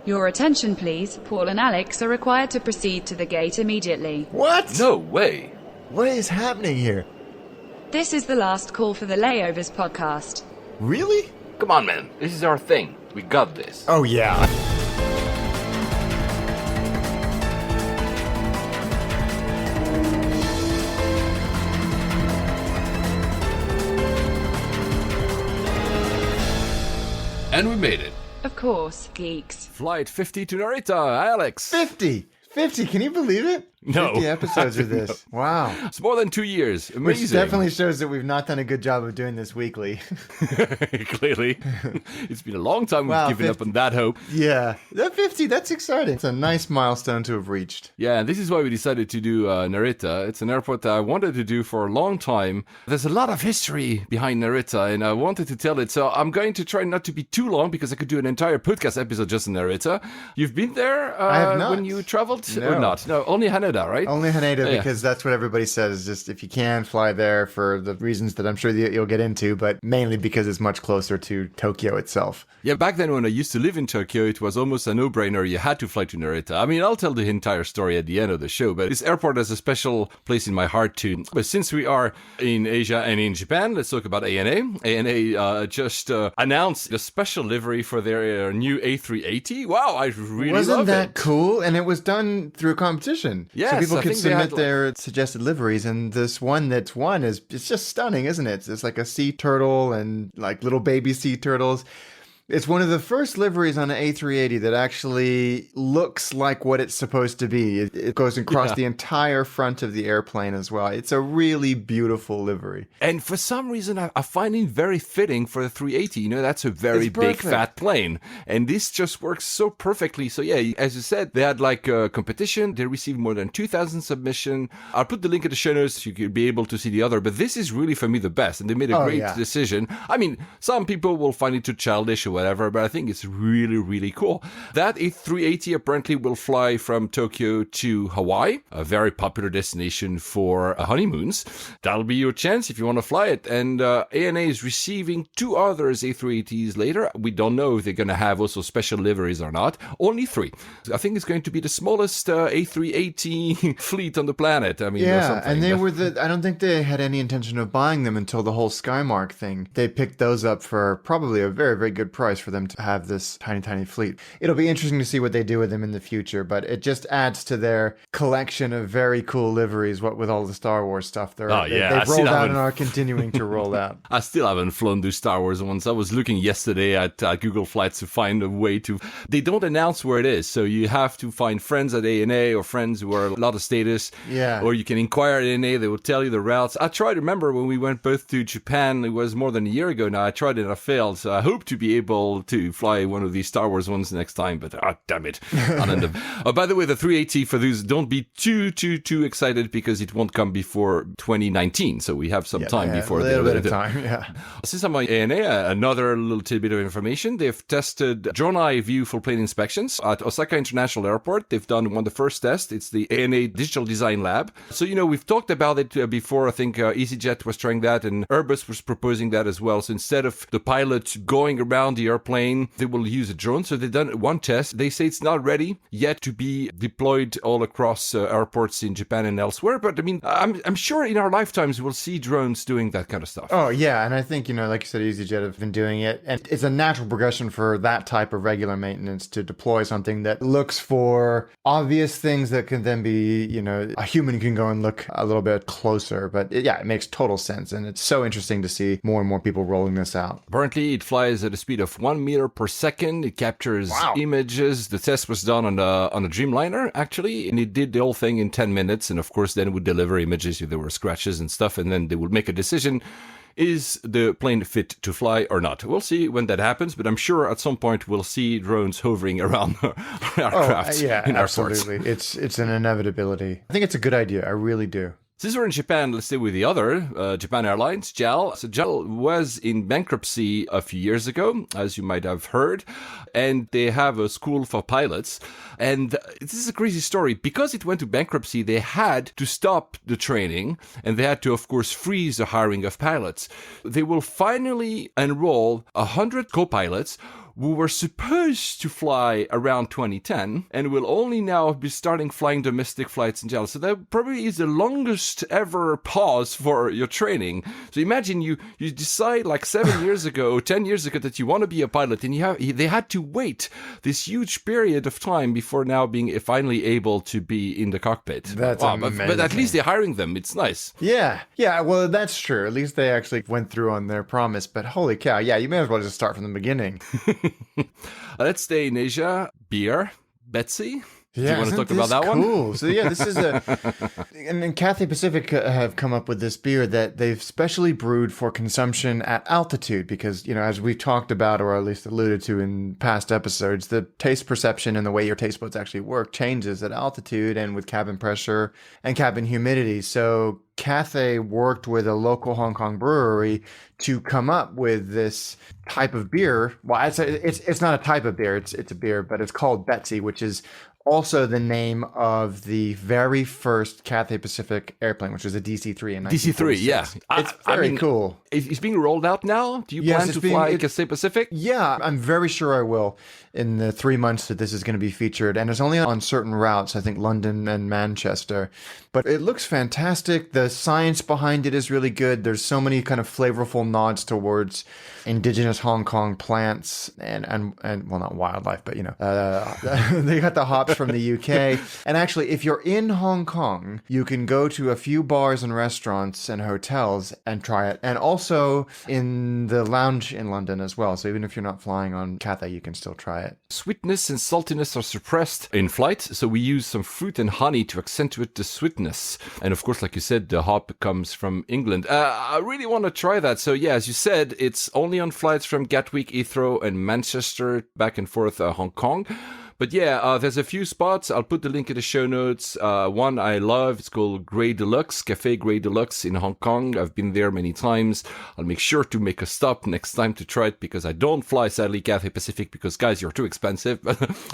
Your attention, please. Paul and Alex are required to proceed to the gate immediately. What? No way. What is happening here? This is the last call for the Layovers podcast. Really? Come on, man. This is our thing. We got this. Oh, yeah. And we made it. Of course, geeks. Flight 50 to Narita, Alex. 50! 50, can you believe it? No. 50 episodes of this. Wow. It's more than 2 years. Amazing. Which definitely shows that we've not done a good job of doing this weekly. Clearly. It's been a long time we've given 50. up on that hope. Yeah. That 50, that's exciting. It's a nice milestone to have reached. Yeah, and this is why we decided to do Narita. It's an airport that I wanted to do for a long time. There's a lot of history behind Narita, and I wanted to tell it. So I'm going to try not to be too long, because I could do an entire podcast episode just on Narita. You've been there I have not. when you traveled? No. Or not? No, only Haneda, right? Only Haneda, Yeah. because that's what everybody says. Just if you can, fly there for the reasons that I'm sure you'll get into, but mainly because it's much closer to Tokyo itself. Yeah, back then when I used to live in Tokyo, it was almost a no-brainer. You had to fly to Narita. I mean, I'll tell the entire story at the end of the show, but this airport has a special place in my heart too. But since we are in Asia and in Japan, let's talk about ANA. ANA just announced a special livery for their new A380. Wow, I really love it. Wasn't that cool? And it was done through a competition. Yes, so people I could think they submit had, their suggested liveries, and this one that's won it's just stunning, isn't it? It's like a sea turtle and like little baby sea turtles. It's one of the first liveries on an A380 that actually looks like what it's supposed to be. It goes across the entire front of the airplane as well. It's a really beautiful livery. And for some reason, I find it very fitting for the 380. You know, that's a very big, fat plane. And this just works so perfectly. So yeah, as you said, they had like a competition. They received more than 2,000 submissions. I'll put the link in the show notes so you could be able to see the other. But this is really, for me, the best. And they made a great decision. I mean, some people will find it too childish or whatever, but I think it's really, really cool. That A380 apparently will fly from Tokyo to Hawaii, a very popular destination for honeymoons. That'll be your chance if you want to fly it. And ANA is receiving 2 others A380s later. We don't know if they're going to have also special liveries or not. Only 3. I think it's going to be the smallest A380 fleet on the planet. I mean, and they were I don't think they had any intention of buying them until the whole Skymark thing. They picked those up for probably a very, very good price for them to have this tiny, tiny fleet. It'll be interesting to see what they do with them in the future, but it just adds to their collection of very cool liveries, what with all the Star Wars stuff they've rolled out and are continuing to roll out. I still haven't flown those Star Wars ones. I was looking yesterday at Google Flights to find a way to... They don't announce where it is, so you have to find friends at ANA or friends who are a lot of status. Yeah. Or you can inquire at ANA, they will tell you the routes. I tried to remember when we went both to Japan, it was more than a year ago now. I tried it and I failed, so I hope to be able to fly one of these Star Wars ones next time, but damn it. By the way, the 380, for those, don't be too excited, because it won't come before 2019, so we have some time before. A little bit of time, yeah. Since I'm on ANA, another little tidbit of information. They've tested drone eye view full plane inspections at Osaka International Airport. They've done one of the first tests. It's the ANA Digital Design Lab. So, you know, we've talked about it before. I think Easyjet was trying that, and Airbus was proposing that as well. So instead of the pilot going around the airplane, they will use a drone. So they've done one test. They say it's not ready yet to be deployed all across airports in Japan and elsewhere. But I mean, I'm sure in our lifetimes we'll see drones doing that kind of stuff. Oh, yeah. And I think, you know, like you said, EasyJet have been doing it. And it's a natural progression for that type of regular maintenance to deploy something that looks for obvious things that can then be, you know, a human can go and look a little bit closer. But it makes total sense. And it's so interesting to see more and more people rolling this out. Apparently, it flies at a speed of 1 meter per second. It captures images. The test was done on a Dreamliner, actually, and it did the whole thing in 10 minutes. And of course, then it would deliver images if there were scratches and stuff, and then they would make a decision. Is the plane fit to fly or not? We'll see when that happens, but I'm sure at some point we'll see drones hovering around aircraft in absolutely. airports. It's an inevitability. I think it's a good idea. I really do. Since we're in Japan, let's stay with the other, Japan Airlines, JAL. So JAL was in bankruptcy a few years ago, as you might have heard, and they have a school for pilots. And this is a crazy story. Because it went to bankruptcy, they had to stop the training, and they had to, of course, freeze the hiring of pilots. They will finally enroll 100 co-pilots we were supposed to fly around 2010 and will only now be starting flying domestic flights in general. So that probably is the longest ever pause for your training. So imagine you decide like 7 years ago, 10 years ago that you want to be a pilot, and they had to wait this huge period of time before now being finally able to be in the cockpit. That's amazing. But at least they're hiring them. It's nice. Yeah, well, that's true. At least they actually went through on their promise. But holy cow, yeah, you may as well just start from the beginning. Let's stay in Asia. Beer. Betsy? Yeah, do you want to talk about that cool? one? So yeah, this is and Cathay Pacific have come up with this beer that they've specially brewed for consumption at altitude because, as we've talked about, or at least alluded to in past episodes, the taste perception and the way your taste buds actually work changes at altitude and with cabin pressure and cabin humidity. So Cathay worked with a local Hong Kong brewery to come up with this type of beer. Well, it's not a type of beer, it's a beer, but it's called Betsy, which is also the name of the very first Cathay Pacific airplane, which was a DC-3 in 1946. DC-3, yeah. It's very cool. It's being rolled out now? Do you plan to fly Cathay Pacific? Yeah, I'm very sure I will in the 3 months that this is going to be featured. And it's only on certain routes, I think London and Manchester. But it looks fantastic. The science behind it is really good. There's so many kind of flavorful nods towards indigenous Hong Kong plants and well, not wildlife, but, they got the hops from the UK. And actually, if you're in Hong Kong, you can go to a few bars and restaurants and hotels and try it. And also in the lounge in London as well. So even if you're not flying on Cathay, you can still try it. Sweetness and saltiness are suppressed in flight. So we use some fruit and honey to accentuate the sweetness. And of course, like you said, the hop comes from England. I really want to try that. So yeah, as you said, it's only on flights from Gatwick, Heathrow and Manchester, back and forth Hong Kong. But yeah, there's a few spots. I'll put the link in the show notes. One I love, it's called Grey Deluxe, Cafe Grey Deluxe in Hong Kong. I've been there many times. I'll make sure to make a stop next time to try it because I don't fly, sadly, Cathay Pacific because, guys, you're too expensive.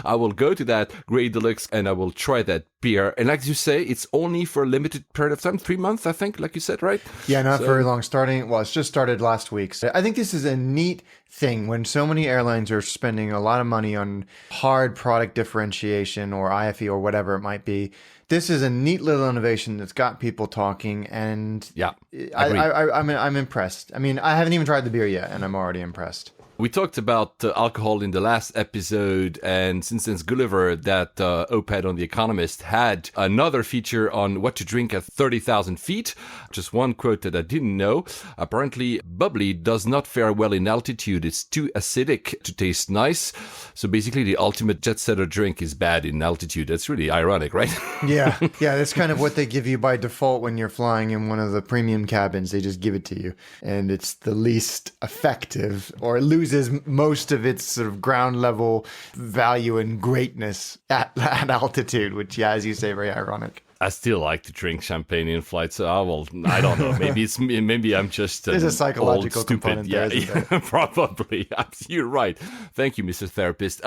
I will go to that Grey Deluxe and I will try that beer. And like you say, it's only for a limited period of time, 3 months, I think, like you said, right? Yeah, not very long. It's just started last week. So I think this is a neat thing when so many airlines are spending a lot of money on hard product differentiation or IFE or whatever it might be. This is a neat little innovation that's got people talking, and yeah, I'm impressed. I mean, I haven't even tried the beer yet, and I'm already impressed. We talked about alcohol in the last episode, and since Gulliver, that op-ed on The Economist, had another feature on what to drink at 30,000 feet. Just one quote that I didn't know. Apparently, bubbly does not fare well in altitude. It's too acidic to taste nice. So basically, the ultimate jet setter drink is bad in altitude. That's really ironic, right? Yeah, that's kind of what they give you by default when you're flying in one of the premium cabins. They just give it to you, and it's the least effective, or it loses most of its sort of ground level value and greatness at altitude, which, yeah, as you say, very ironic. I still like to drink champagne in flight, so I don't know. Maybe I'm just there's a psychological old, stupid. component there, isn't there? Probably. You're right. Thank you, Mr. Therapist.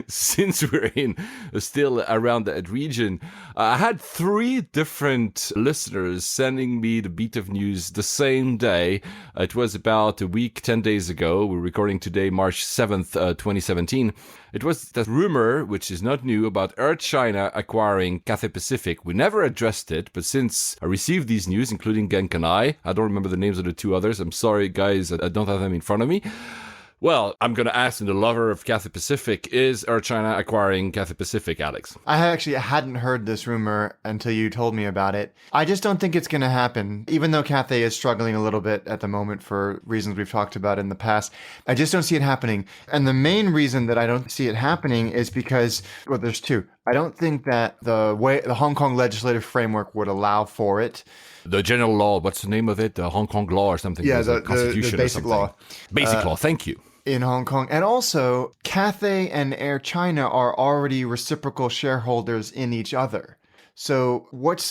Since we're still around that region, I had 3 different listeners sending me the beat of news the same day. It was about a week, 10 days ago. We're recording today, March 7th, 2017. It was that rumor, which is not new, about Air China acquiring Cathay Pacific. We never addressed it, but since I received these news, including Genk and I don't remember the names of the 2 others. I'm sorry, guys, I don't have them in front of me. Well, I'm going to ask the lover of Cathay Pacific, is Air China acquiring Cathay Pacific, Alex? I actually hadn't heard this rumor until you told me about it. I just don't think it's going to happen. Even though Cathay is struggling a little bit at the moment for reasons we've talked about in the past, I just don't see it happening. And the main reason that I don't see it happening is because, well, there's 2. I don't think that the Hong Kong legislative framework would allow for it. The general law, what's the name of it? The Hong Kong law or something? Yeah, the Constitution the basic law. Basic law, thank you. In Hong Kong. And also, Cathay and Air China are already reciprocal shareholders in each other. So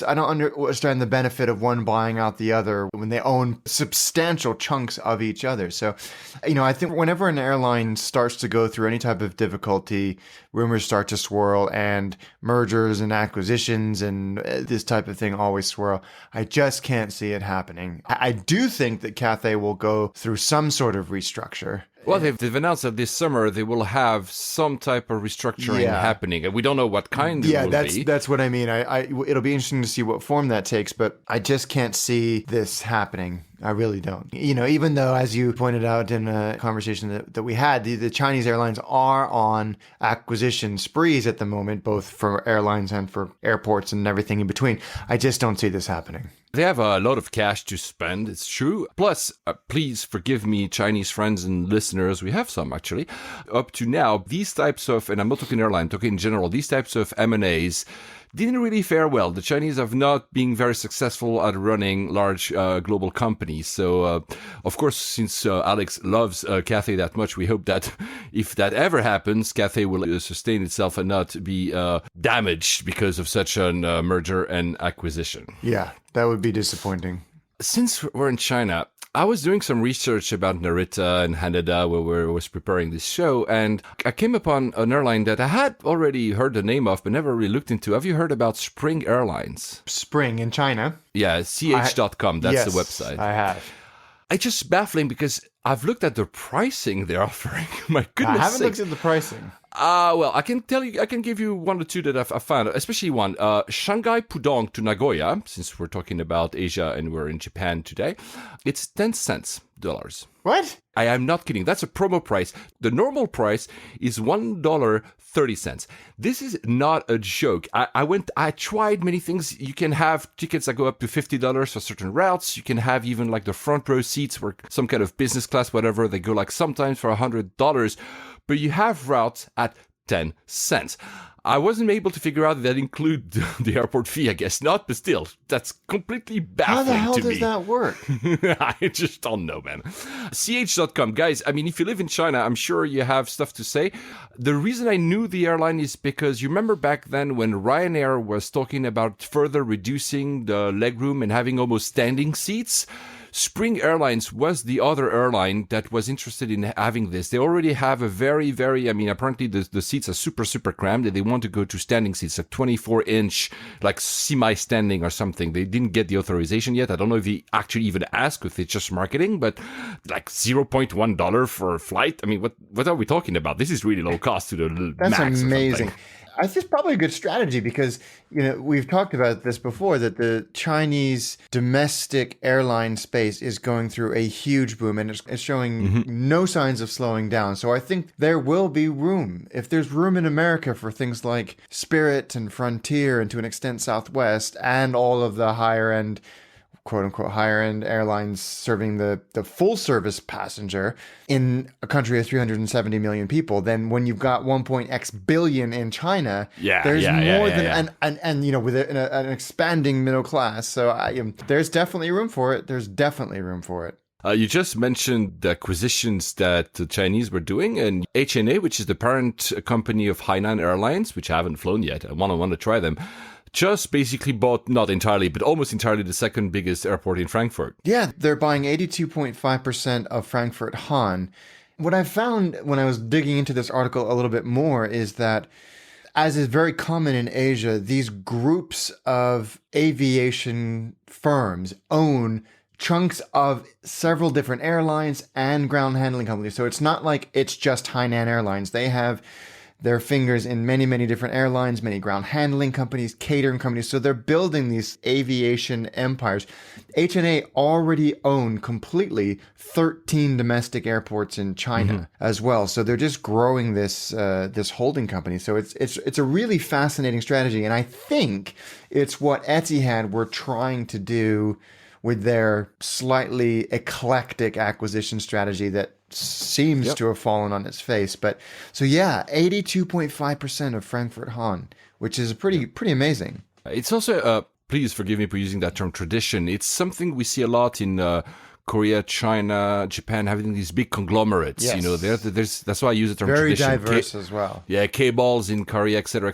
I don't understand the benefit of one buying out the other when they own substantial chunks of each other. So, I think whenever an airline starts to go through any type of difficulty, rumors start to swirl, and mergers and acquisitions and this type of thing always swirl. I just can't see it happening. I do think that Cathay will go through some sort of restructure. Well, they've announced that this summer they will have some type of restructuring happening, and we don't know what kind it will be. That's what I mean. It'll be interesting to see what form that takes, but I just can't see this happening. I really don't. Even though, as you pointed out in a conversation that we had, the Chinese airlines are on acquisition sprees at the moment, both for airlines and for airports and everything in between. I just don't see this happening. They have a lot of cash to spend, it's true. Plus, please forgive me, Chinese friends and listeners, we have some actually. Up to now, these types of, and I'm not talking airline, I'm talking in general, these types of M&As didn't really fare well. The Chinese have not been very successful at running large global companies. So, of course, since Alex loves Cathay that much, we hope that if that ever happens, Cathay will sustain itself and not be damaged because of such a merger and acquisition. Yeah, that would be disappointing. Since we're in China, I was doing some research about Narita and Haneda where I was preparing this show, and I came upon an airline that I had already heard the name of, but never really looked into. Have you heard about Spring Airlines? Spring in China? Yeah, ch.com, that's the website. I have. It's just baffling because I've looked at the pricing they're offering. My goodness I haven't looked at the pricing. Well, I can give you one or two that I've found, especially one. Shanghai Pudong to Nagoya, since we're talking about Asia and we're in Japan today, it's 10 cents dollars. What? I am not kidding. That's a promo price. The normal price is $1.30. This is not a joke. I tried many things. You can have tickets that go up to $50 for certain routes. You can have even like the front row seats where some kind of business class, whatever, they go like sometimes for $100. But you have routes at 10 cents. I wasn't able to figure out that include the airport fee, I guess not, but still, that's completely baffling to me. How the hell does that work? I just don't know, man. ch.com, guys, I mean, if you live in China, I'm sure you have stuff to say. The reason I knew the airline is because you remember back then when Ryanair was talking about further reducing the legroom and having almost standing seats? Spring Airlines was the other airline that was interested in having this. They already have a very, apparently the seats are super, super crammed, and they want to go to standing seats, like 24-inch, like semi-standing or something. They didn't get the authorization yet. I don't know if they actually even asked, if it's just marketing, but like $0.1 for a flight. I mean, what are we talking about? This is really low cost to the max. That's amazing. I think it's probably a good strategy because, we've talked about this before, that the Chinese domestic airline space is going through a huge boom and it's showing no signs of slowing down. So I think there will be room. If there's room in America for things like Spirit and Frontier and to an extent Southwest and all of the higher end, quote unquote, higher end airlines serving the full service passenger in a country of 370 million people, then when you've got 1.x billion in China, there's more than, and with an expanding middle class. So there's definitely room for it. There's definitely room for it. You just mentioned the acquisitions that the Chinese were doing, and HNA, which is the parent company of Hainan Airlines, which I haven't flown yet. I want to try them. Just basically bought, not entirely, but almost entirely the second biggest airport in Frankfurt. Yeah, they're buying 82.5% of Frankfurt Hahn. What I found when I was digging into this article a little bit more is that, as is very common in Asia, these groups of aviation firms own chunks of several different airlines and ground handling companies. So it's not like it's just Hainan Airlines. They have their fingers in many, many different airlines, many ground handling companies, catering companies. So they're building these aviation empires. HNA already own completely 13 domestic airports in China as well. So they're just growing this holding company. So it's a really fascinating strategy. And I think it's what Etihad were trying to do with their slightly eclectic acquisition strategy that seems to have fallen on its face. But so 82.5% of Frankfurt Hahn, which is pretty amazing. It's also, please forgive me for using that term, tradition. It's something we see a lot in Korea, China, Japan, having these big conglomerates. Yes. There's that's why I use the term very tradition. Diverse as well. Yeah, K-balls in Korea, et cetera,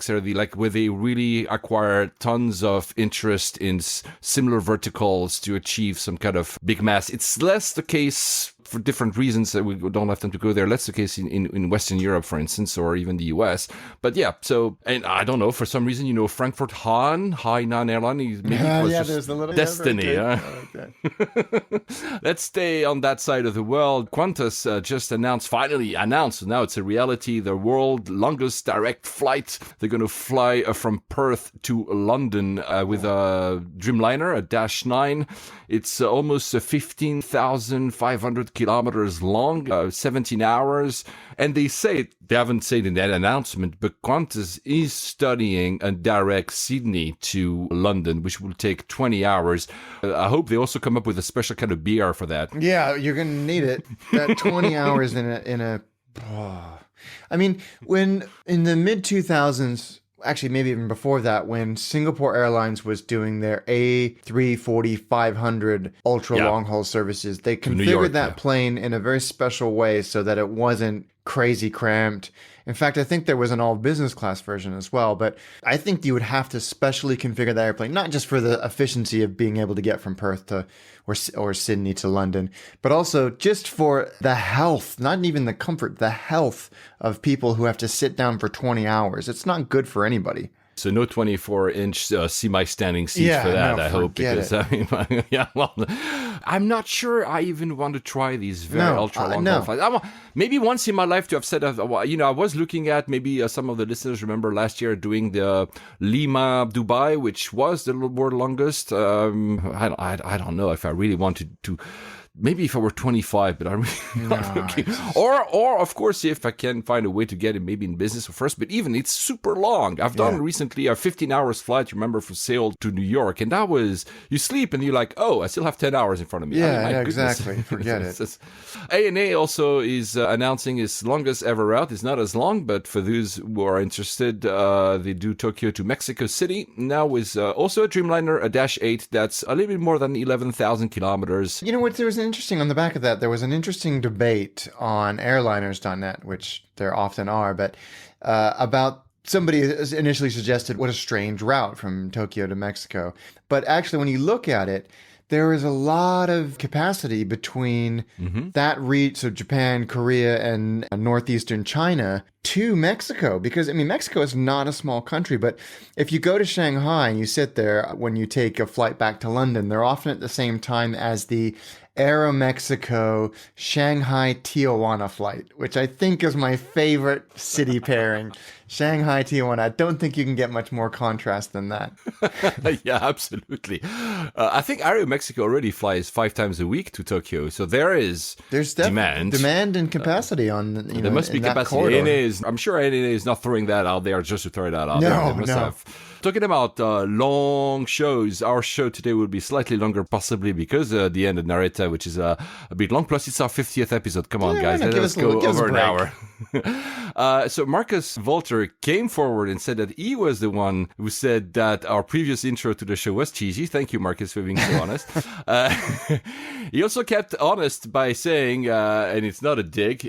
where they really acquire tons of interest in similar verticals to achieve some kind of big mass. It's less the case for different reasons that we don't have time to go there. That's the case in Western Europe, for instance, or even the US. But yeah, so, and I don't know, for some reason, Frankfurt Hainan Airline, maybe it was just destiny. Let's stay on that side of the world. Qantas just finally announced, now it's a reality, the world's longest direct flight. They're going to fly from Perth to London with a Dreamliner, a Dash 9. It's almost 15,500 kilometers long, 17 hours. And they haven't said in that announcement, but Qantas is studying a direct Sydney to London, which will take 20 hours. I hope they also come up with a special kind of beer for that. Yeah, you're going to need it. That 20 hours in a I mean, when in the mid-2000s, actually maybe even before that, when Singapore Airlines was doing their A340-500 ultra long-haul services, they configured that plane in a very special way so that it wasn't crazy cramped. In fact, I think there was an all-business class version as well, but I think you would have to specially configure that airplane, not just for the efficiency of being able to get from Perth to or Sydney to London, but also just for the health, not even the comfort, the health of people who have to sit down for 20 hours. It's not good for anybody. So no 24-inch semi-standing seats for that, I hope. Because, I'm not sure I even want to try these very ultra-long flights. Maybe once in my life to have said, I was looking at, maybe some of the listeners remember last year doing the Lima, Dubai, which was the world longest. I don't know if I really wanted to. Maybe if I were 25, but I'm really not looking. Or of course, if I can find a way to get it maybe in business first. But even it's super long. I've done recently a 15 hours flight, remember, from Seoul to New York. And that was, you sleep and you're like, oh, I still have 10 hours in front of me. Exactly. Forget it. ANA also is announcing its longest ever route. It's not as long, but for those who are interested, they do Tokyo to Mexico City. Now with also a Dreamliner, a Dash 8, that's a little bit more than 11,000 kilometers. You know what, there was interesting on the back of that. There was an interesting debate on airliners.net, which there often are, but about somebody initially suggested what a strange route from Tokyo to Mexico. But actually, when you look at it, there is a lot of capacity between that reach, so Japan, Korea, and northeastern China to Mexico. Because, I mean, Mexico is not a small country, but if you go to Shanghai and you sit there when you take a flight back to London, they're often at the same time as the Aeromexico Shanghai Tijuana flight, which I think is my favorite city pairing. Shanghai Tijuana. I don't think you can get much more contrast than that. Yeah, absolutely. I think Aeromexico already flies 5 times a week to Tokyo, so there's demand and capacity on. There must be capacity. I'm sure ANA is not throwing that out there just to throw that out there. They must have. Talking about long shows, our show today will be slightly longer, possibly because the end of Narita, which is a bit long. Plus, it's our 50th episode. Come on, guys, let's go over an hour. So Marcus Volter came forward and said that he was the one who said that our previous intro to the show was cheesy. Thank you, Marcus, for being so honest. He also kept honest by saying, and it's not a dig,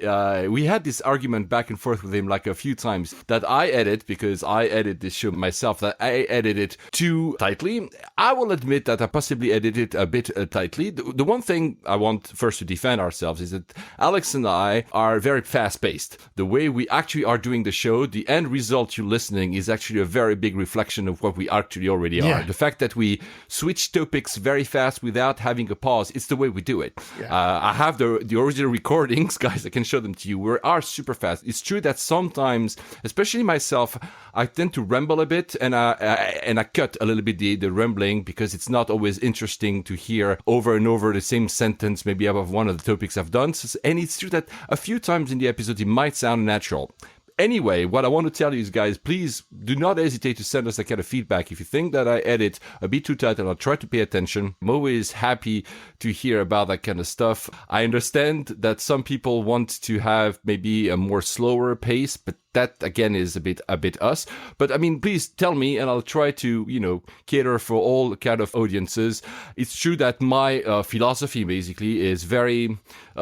we had this argument back and forth with him like a few times that I edit, because I edit this show myself, that I edit it too tightly. I will admit that I possibly edit it a bit tightly. The one thing I want first to defend ourselves is that Alex and I are very fast-paced. The way we actually are doing the show, the end result you're listening is actually a very big reflection of what we actually already are. The fact that we switch topics very fast without having a pause, it's the way we do it. I have the original recordings, guys, I can show them to you. We are super fast. It's true that sometimes, especially myself, I tend to ramble a bit, and I cut a little bit the rambling, because it's not always interesting to hear over and over the same sentence, maybe above one of the topics I've done. And it's true that a few times in the episode it might sound natural. Anyway, what I want to tell you is, guys, please do not hesitate to send us that kind of feedback. If you think that I edit a bit too tight, and I'll try to pay attention, I'm always happy to hear about that kind of stuff. I understand that some people want to have maybe a more slower pace, but that, again, is a bit us. But, I mean, please tell me, and I'll try to, cater for all kind of audiences. It's true that my philosophy, basically, is very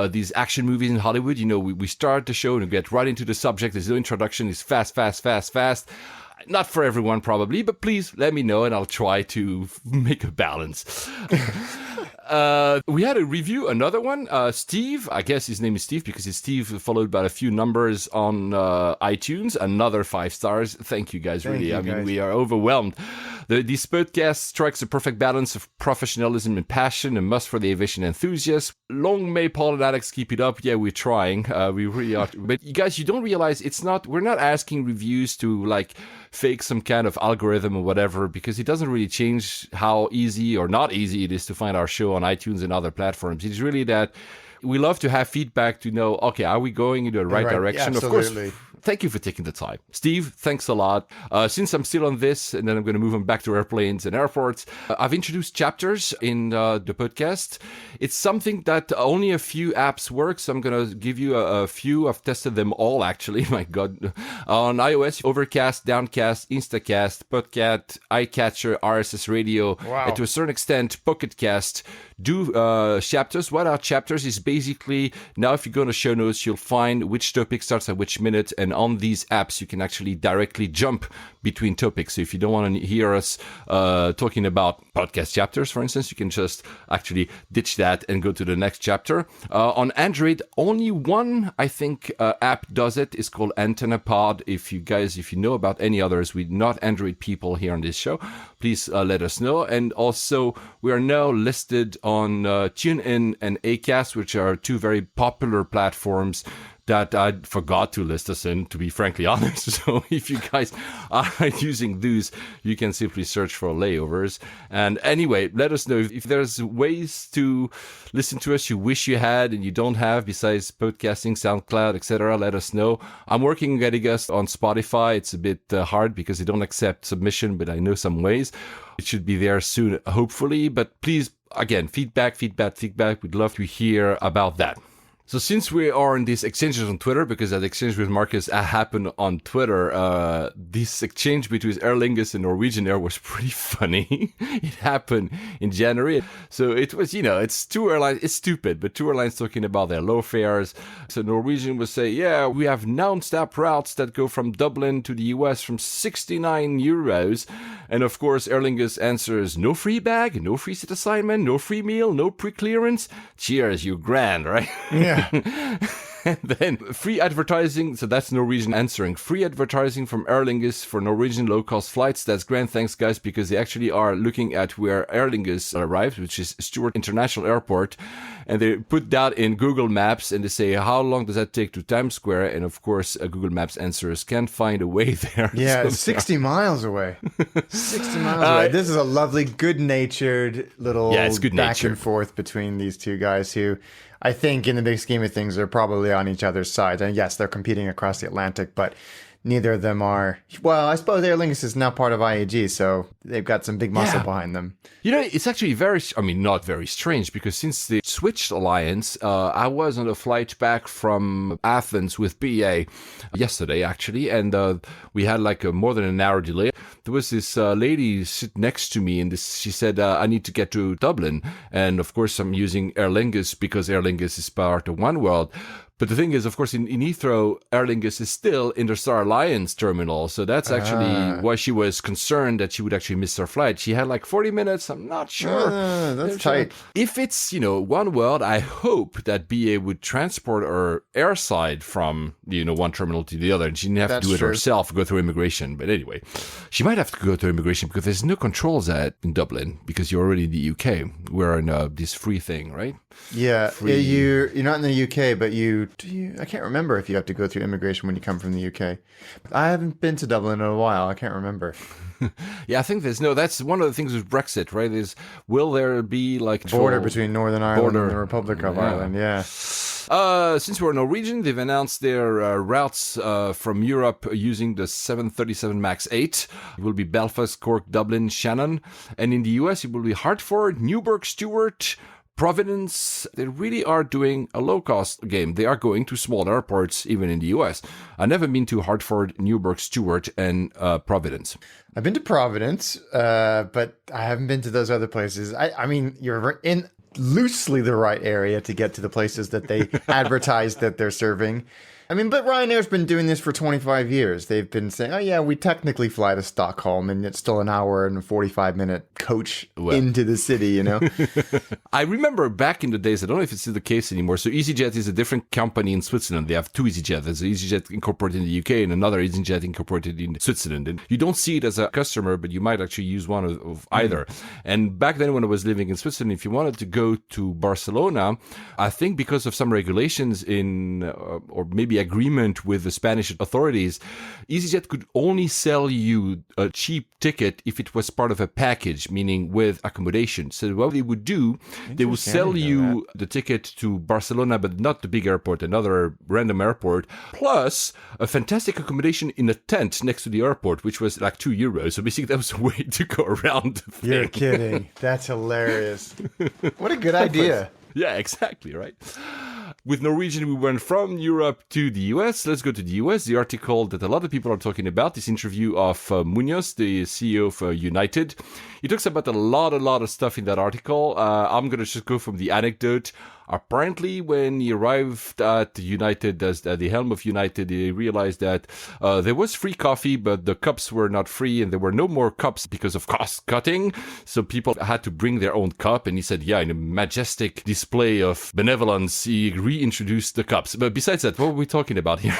these action movies in Hollywood. We start the show and we get right into the subject. There's no introduction. It's fast. Not for everyone, probably, but please let me know and I'll try to make a balance. We had a review, another one. Steve, I guess his name is Steve because it's Steve followed by a few numbers on iTunes. Another 5 stars. Thank you guys, really. I mean, we are overwhelmed. This podcast strikes a perfect balance of professionalism and passion, a must for the aviation enthusiast. Long may Paul and Alex keep it up. Yeah, we're trying. We really are. But you guys, you don't realize we're not asking reviews to like fake some kind of algorithm or whatever, because it doesn't really change how easy or not easy it is to find our show on iTunes and other platforms. It's really that we love to have feedback to know, okay, are we going in the right direction? Yeah, absolutely. Of course. Thank you for taking the time. Steve, thanks a lot. Since I'm still on this, and then I'm going to move on back to airplanes and airports, I've introduced chapters in the podcast. It's something that only a few apps work, so I'm going to give you a few. I've tested them all, actually. My God. On iOS, OverCast, DownCast, InstaCast, PodCat, iCatcher, RSS Radio, and to a certain extent, PocketCast do chapters. What are chapters is basically, now if you go to show notes, you'll find which topic starts at which minute, and on these apps, you can actually directly jump between topics. So if you don't want to hear us talking about podcast chapters, for instance, you can just actually ditch that and go to the next chapter. On Android, only one, I think, app does it. It's called AntennaPod. If you know about any others, we're not Android people here on this show, please let us know. And also, we are now listed on TuneIn and Acast, which are 2 very popular platforms that I forgot to list us in, to be frankly honest. So if you guys are using those, you can simply search for layovers. And anyway, let us know if there's ways to listen to us you wish you had and you don't have, besides podcasting, SoundCloud, etc. Let us know. I'm working on getting us on Spotify. It's a bit hard because they don't accept submission, but I know some ways. It should be there soon, hopefully. But please, again, feedback. We'd love to hear about that. So since we are in these exchanges on Twitter, because that exchange with Marcus happened on Twitter, this exchange between Aer Lingus and Norwegian Air was pretty funny. It happened in January. So it was, it's 2 airlines. It's stupid, but 2 airlines talking about their low fares. So Norwegian would say, yeah, we have non-stop routes that go from Dublin to the US from 69 euros. And of course, Aer Lingus answers, no free bag, no free seat assignment, no free meal, no pre-clearance. Cheers, you grand, right? Yeah. And then free advertising. So that's Norwegian answering. Free advertising from Aer Lingus for Norwegian low-cost flights. That's grand. Thanks, guys, because they actually are looking at where Aer Lingus arrives, which is Stewart International Airport. And they put that in Google Maps and they say, how long does that take to Times Square? And of course, Google Maps answers can't find a way there. Yeah, So it's 60 miles away. 60 miles away. This is a lovely, good-natured little back and forth between these 2 guys who, I think in the big scheme of things, are probably on each other's side. And yes, they're competing across the Atlantic, but neither of them are. Well, I suppose Aer Lingus is now part of IAG, so they've got some big muscle behind them. It's actually not very strange, because since they switched alliance, I was on a flight back from Athens with BA yesterday, actually, and we had like more than an hour delay. There was this lady sit next to me, and she said, I need to get to Dublin. And of course, I'm using Aer Lingus because Aer Lingus is part of oneworld. But the thing is, of course, in Heathrow, Aer Lingus is still in the Star Alliance terminal. So that's actually why she was concerned that she would actually miss her flight. She had like 40 minutes. I'm not sure. That's tight. If it's, one world, I hope that BA would transport her airside from, one terminal to the other. And she didn't have to do it herself, go through immigration. But anyway, she might have to go through immigration because there's no controls in Dublin because you're already in the UK. We're in this free thing, right? Yeah, you're not in the UK, but I can't remember if you have to go through immigration when you come from the UK. I haven't been to Dublin in a while. I can't remember. Yeah, I think that's one of the things with Brexit, right? Will there be like border between Northern Ireland and the Republic of Ireland? Yeah. Since we're Norwegian, they've announced their routes from Europe using the 737 MAX 8. It will be Belfast, Cork, Dublin, Shannon. And in the US, it will be Hartford, Newburgh, Stewart, Providence. They really are doing a low-cost game. They are going to small airports, even in the US. I've never been to Hartford, Newburgh, Stewart, and Providence. I've been to Providence, but I haven't been to those other places. I mean, you're in loosely the right area to get to the places that they advertise that they're serving. I mean, but Ryanair's been doing this for 25 years. They've been saying, oh yeah, we technically fly to Stockholm and it's still an hour and a 45-minute coach into the city, you know? I remember back in the days, I don't know if it's still the case anymore. So Easyjet is a different company in Switzerland. They have two Easyjet. There's Easyjet incorporated in the UK and another Easyjet incorporated in Switzerland. And you don't see it as a customer, but you might actually use one of either. And back then when I was living in Switzerland, if you wanted to go to Barcelona, I think because of some regulations or maybe agreement with the Spanish authorities, EasyJet could only sell you a cheap ticket if it was part of a package, meaning with accommodation. So what they would do, they would sell you the ticket to Barcelona, but not the big airport, another random airport, plus a fantastic accommodation in a tent next to the airport, which was like €2. So basically that was a way to go around the thing. You're kidding. That's hilarious. What a good idea. Yeah, exactly, right? With Norwegian, we went from Europe to the US. Let's go to the US. The article that a lot of people are talking about, this interview of Munoz, the CEO of United. He talks about a lot of stuff in that article. I'm going to just go from the anecdote. Apparently, when he arrived at United, as the helm of United, he realized that there was free coffee, but the cups were not free, and there were no more cups because of cost cutting. So people had to bring their own cup. And he said, yeah, in a majestic display of benevolence, he reintroduced the cups. But besides that, what were we talking about here?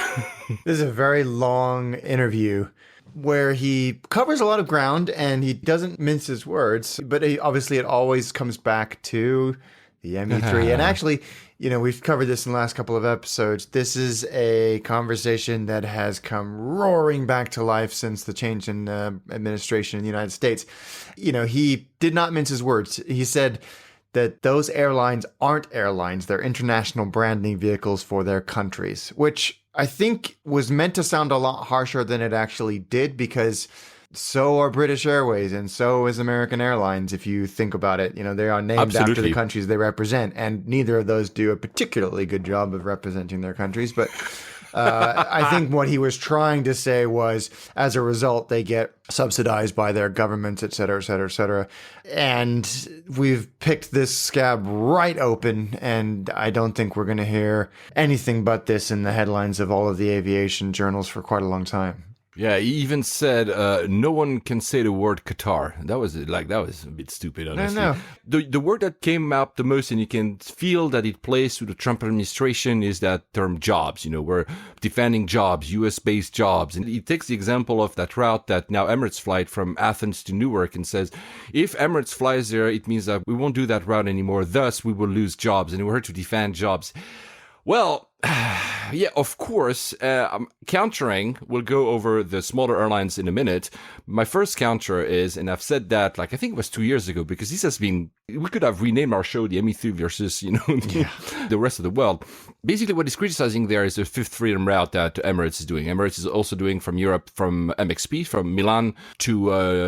This is a very long interview where he covers a lot of ground and he doesn't mince his words, but obviously it always comes back to the ME3. And actually, we've covered this in the last couple of episodes. This is a conversation that has come roaring back to life since the change in administration in the United States. He did not mince his words. He said that those airlines aren't airlines. They're international branding vehicles for their countries, which I think was meant to sound a lot harsher than it actually did, because so are British Airways and so is American Airlines. If you think about it, they are named after the countries they represent, and neither of those do a particularly good job of representing their countries. But I think what he was trying to say was, as a result, they get subsidized by their governments, et cetera, et cetera, et cetera. And we've picked this scab right open, and I don't think we're going to hear anything but this in the headlines of all of the aviation journals for quite a long time. Yeah, he even said no one can say the word Qatar. That was a bit stupid, honestly. No. The word that came up the most, and you can feel that it plays to the Trump administration, is that term jobs. We're defending jobs, US-based jobs. And he takes the example of that route that now Emirates flight from Athens to Newark, and says, if Emirates flies there, it means that we won't do that route anymore. Thus, we will lose jobs, and we're here to defend jobs. Well, yeah, of course, countering, we'll go over the smaller airlines in a minute. My first counter is, and I've said that, I think it was 2 years ago, because this has been, we could have renamed our show the ME3 versus, the rest of the world. Basically, what he's criticizing there is the fifth freedom route that Emirates is doing. Emirates is also doing from Europe, from MXP, from Milan to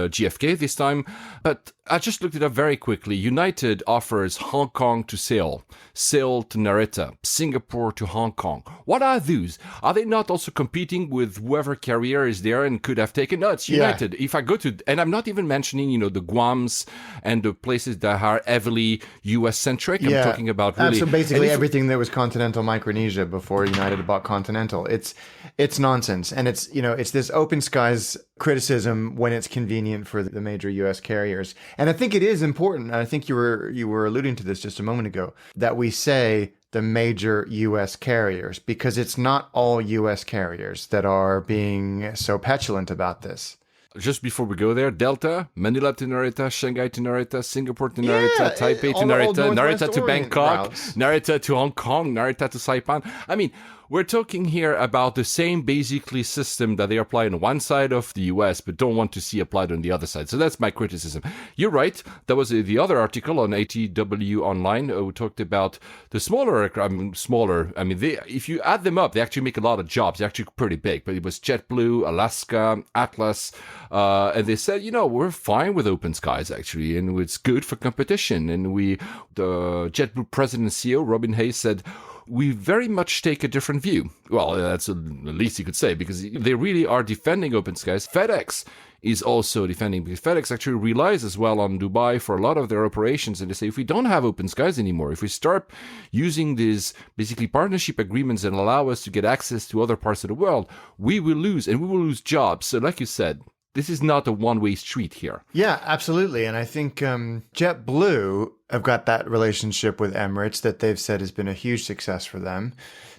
JFK this time. But I just looked it up very quickly. United offers Hong Kong to Seoul to Narita, Singapore to Hong Kong. What are those? Are they not also competing with whoever carrier is there and could have taken? No, it's United. Yeah. If I go to, and I'm not even mentioning, the Guams and the places that are heavily US-centric. I'm talking about really... So basically everything that was continental Micronesia before United bought Continental. It's nonsense. And it's this open skies criticism when it's convenient for the major US carriers. And I think it is important, and I think you were alluding to this just a moment ago, that we say the major US carriers, because it's not all US carriers that are being so petulant about this. Just before we go there, Delta, Manila to Narita, Shanghai to Narita, Singapore to Narita, Taipei to Narita, Narita to Bangkok, routes. Narita to Hong Kong, Narita to Saipan. I mean, we're talking here about the same basically system that they apply on one side of the US, but don't want to see applied on the other side. So that's my criticism. You're right. That was the other article on ATW Online who talked about the smaller aircraft. I mean, if you add them up, they actually make a lot of jobs. They're actually pretty big. But it was JetBlue, Alaska, Atlas. And they said, we're fine with open skies, actually, and it's good for competition. And the JetBlue president and CEO, Robin Hayes, said, we very much take a different view. Well, that's the least you could say, because they really are defending open skies. FedEx is also defending, because FedEx actually relies as well on Dubai for a lot of their operations. And they say, if we don't have open skies anymore, if we start using these basically partnership agreements that allow us to get access to other parts of the world, we will lose, and we will lose jobs. So like you said, this is not a one-way street here. Yeah, absolutely. And I think JetBlue have got that relationship with Emirates that they've said has been a huge success for them,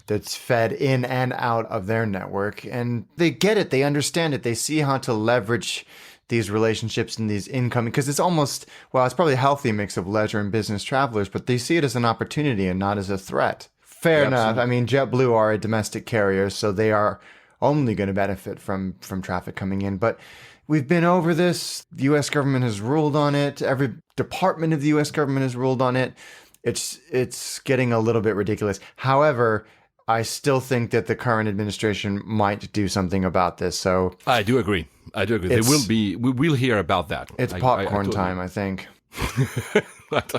that's fed in and out of their network. And they get it. They understand it. They see how to leverage these relationships and these incoming, because it's almost, well, it's probably a healthy mix of leisure and business travelers, but they see it as an opportunity and not as a threat. Fair enough. I mean, JetBlue are a domestic carrier, so they are only going to benefit from traffic coming in. But we've been over this. The U.S. government has ruled on it. Every department of the U.S. government has ruled on it. It's getting a little bit ridiculous. However, I still think that the current administration might do something about this. So I do agree. We will hear about that. It's popcorn time, I think.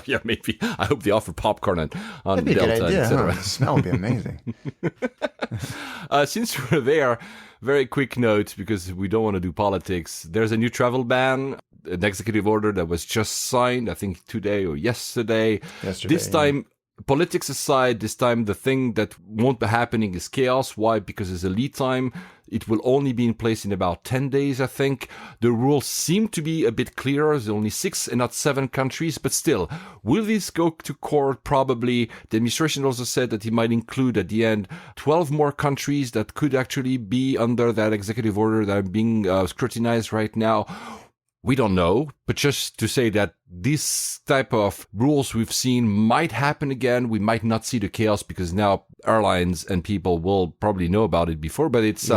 Yeah, maybe. I hope they offer popcorn on That'd be Delta, a good idea, etc. huh? The smell would be amazing. Since we're there, very quick note, because we don't want to do politics. There's a new travel ban, an executive order that was just signed, I think today or yesterday. This time, politics aside, this time the thing that won't be happening is chaos. Why? Because there's a lead time. It will only be in place in about 10 days, I think. The rules seem to be a bit clearer. There's only 6 and not 7 countries, but still, will this go to court? Probably. The administration also said that it might include at the end 12 more countries that could actually be under that executive order that are being scrutinized right now. We don't know, but just to say that this type of rules we've seen might happen again. We might not see the chaos because now airlines and people will probably know about it before, but it's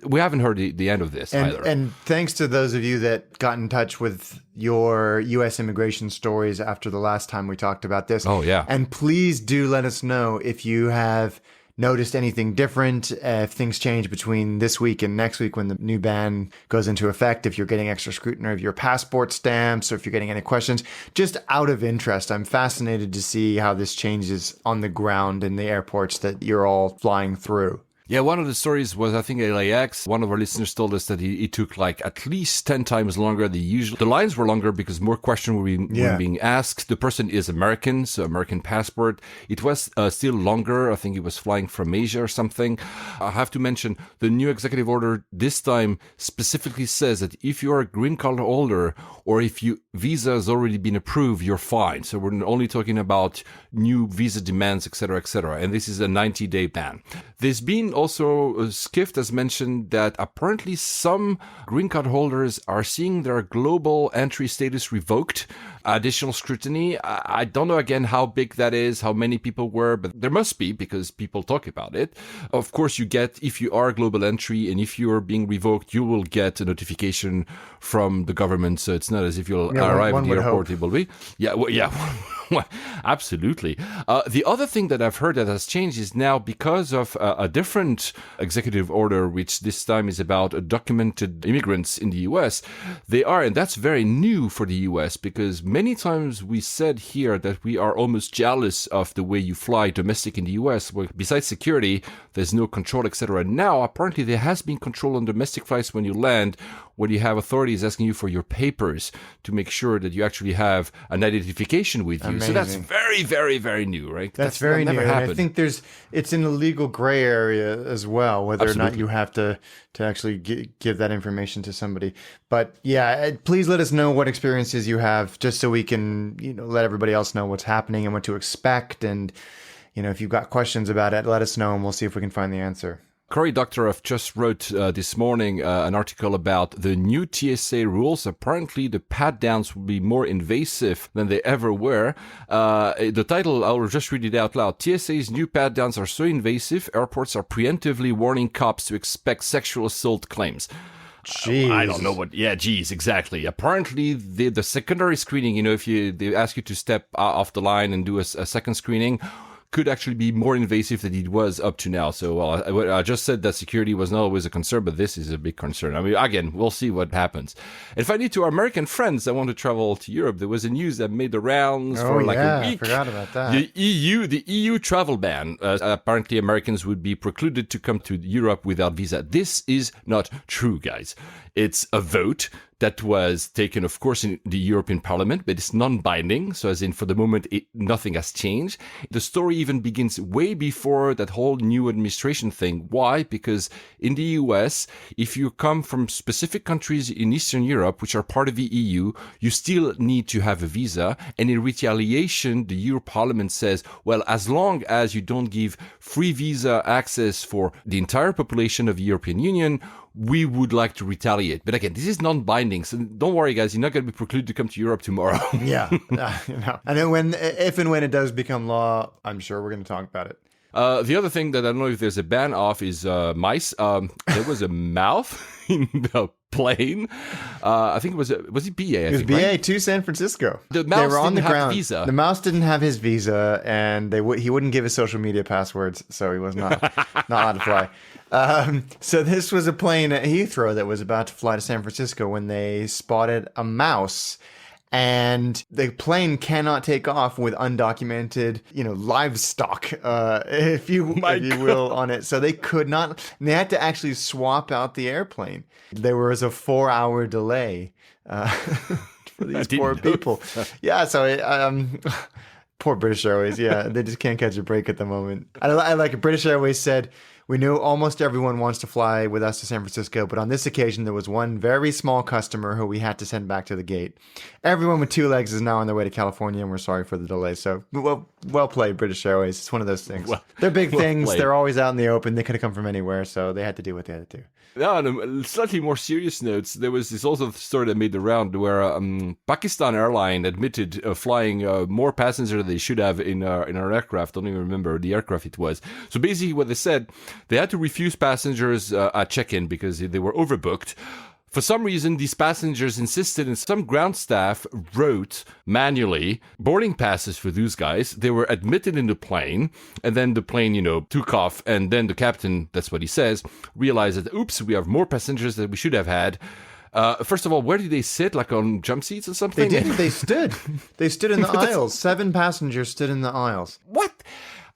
we haven't heard the end of this either. And thanks to those of you that got in touch with your U.S. immigration stories after the last time we talked about this. Oh, yeah. And please do let us know if you have noticed anything different, if things change between this week and next week when the new ban goes into effect, if you're getting extra scrutiny of your passport stamps, or if you're getting any questions, just out of interest. I'm fascinated to see how this changes on the ground in the airports that you're all flying through. Yeah, one of the stories was, I think, LAX. One of our listeners told us that it took like at least 10 times longer than usual. The lines were longer because more questions were being asked. The person is American, so American passport. It was still longer. I think he was flying from Asia or something. I have to mention the new executive order this time specifically says that if you're a green card holder or if your visa has already been approved, you're fine. So we're only talking about new visa demands, etc., etc. And this is a 90-day ban. There's been also, Skift has mentioned that apparently some green card holders are seeing their global entry status revoked. Additional scrutiny. I don't know again how big that is, how many people were, but there must be because people talk about it. Of course, you get, if you are global entry and if you are being revoked, you will get a notification from the government. So it's not as if you'll arrive at the airport. It will be. Yeah, well, yeah. Absolutely. The other thing that I've heard that has changed is now because of a different executive order, which this time is about undocumented immigrants in the U.S. They are, and that's very new for the U.S. because many times we said here that we are almost jealous of the way you fly domestic in the U.S. Where besides security, there's no control, etc. Now, apparently, there has been control on domestic flights when you land, when you have authorities asking you for your papers to make sure that you actually have an identification with you. Amazing. So that's very, very, very new, right? That's very new. Never And happened. I think it's in the legal gray area as well, whether or not you have to actually give that information to somebody. But yeah, please let us know what experiences you have, just so we can, let everybody else know what's happening and what to expect. And, if you've got questions about it, let us know and we'll see if we can find the answer. Cory Doctorow just wrote this morning an article about the new TSA rules. Apparently, the pat-downs will be more invasive than they ever were. The title, I'll just read it out loud. TSA's new pat-downs are so invasive, airports are preemptively warning cops to expect sexual assault claims. Jeez. I don't know what. Yeah, geez, exactly. Apparently, the secondary screening, if they ask you to step off the line and do a second screening, could actually be more invasive than it was up to now. So I just said that security was not always a concern, but this is a big concern. I mean, again, we'll see what happens. And finally, to our American friends that want to travel to Europe, there was a news that made the rounds for like a week. I forgot about that. The EU travel ban. Apparently, Americans would be precluded to come to Europe without visa. This is not true, guys. It's a vote that was taken, of course, in the European Parliament, but it's non-binding. So as in, for the moment, nothing has changed. The story even begins way before that whole new administration thing. Why? Because in the US, if you come from specific countries in Eastern Europe, which are part of the EU, you still need to have a visa. And in retaliation, the European Parliament says, well, as long as you don't give free visa access for the entire population of the European Union, we would like to retaliate. But again, this is non-binding, so don't worry, guys. You're not going to be precluded to come to Europe tomorrow. Yeah. And then if and when it does become law, I'm sure we're going to talk about it. The other thing that I don't know if there's a ban off is mice. There was a mouth in the plane. I think was it BA? It was BA to San Francisco. The mouse they were on didn't the have ground. Visa. The mouse didn't have his visa, and he wouldn't give his social media passwords, so he was not allowed to fly. So this was a plane at Heathrow that was about to fly to San Francisco when they spotted a mouse. And the plane cannot take off with undocumented, livestock, if you will, on it. So they could not. They had to actually swap out the airplane. There was a 4-hour delay for these poor people. Yeah. So poor British Airways. Yeah, they just can't catch a break at the moment. I like it. British Airways said, "We know almost everyone wants to fly with us to San Francisco, but on this occasion, there was one very small customer who we had to send back to the gate. Everyone with 2 legs is now on their way to California, and we're sorry for the delay." So, well played, British Airways. It's one of those things. They're big things. Played. They're always out in the open. They could have come from anywhere, so they had to do what they had to do. Now, on a slightly more serious notes, there was this also story that made the round where Pakistan Airline admitted flying more passengers than they should have in our aircraft. I don't even remember the aircraft it was. So basically what they said, they had to refuse passengers at check-in because they were overbooked. For some reason, these passengers insisted, and some ground staff wrote manually boarding passes for those guys. They were admitted in the plane, and then the plane, took off. And then the captain, that's what he says, realized that, oops, we have more passengers than we should have had. First of all, where did they sit? Like on jump seats or something? They didn't. They stood. They stood in the aisles. 7 passengers stood in the aisles. What?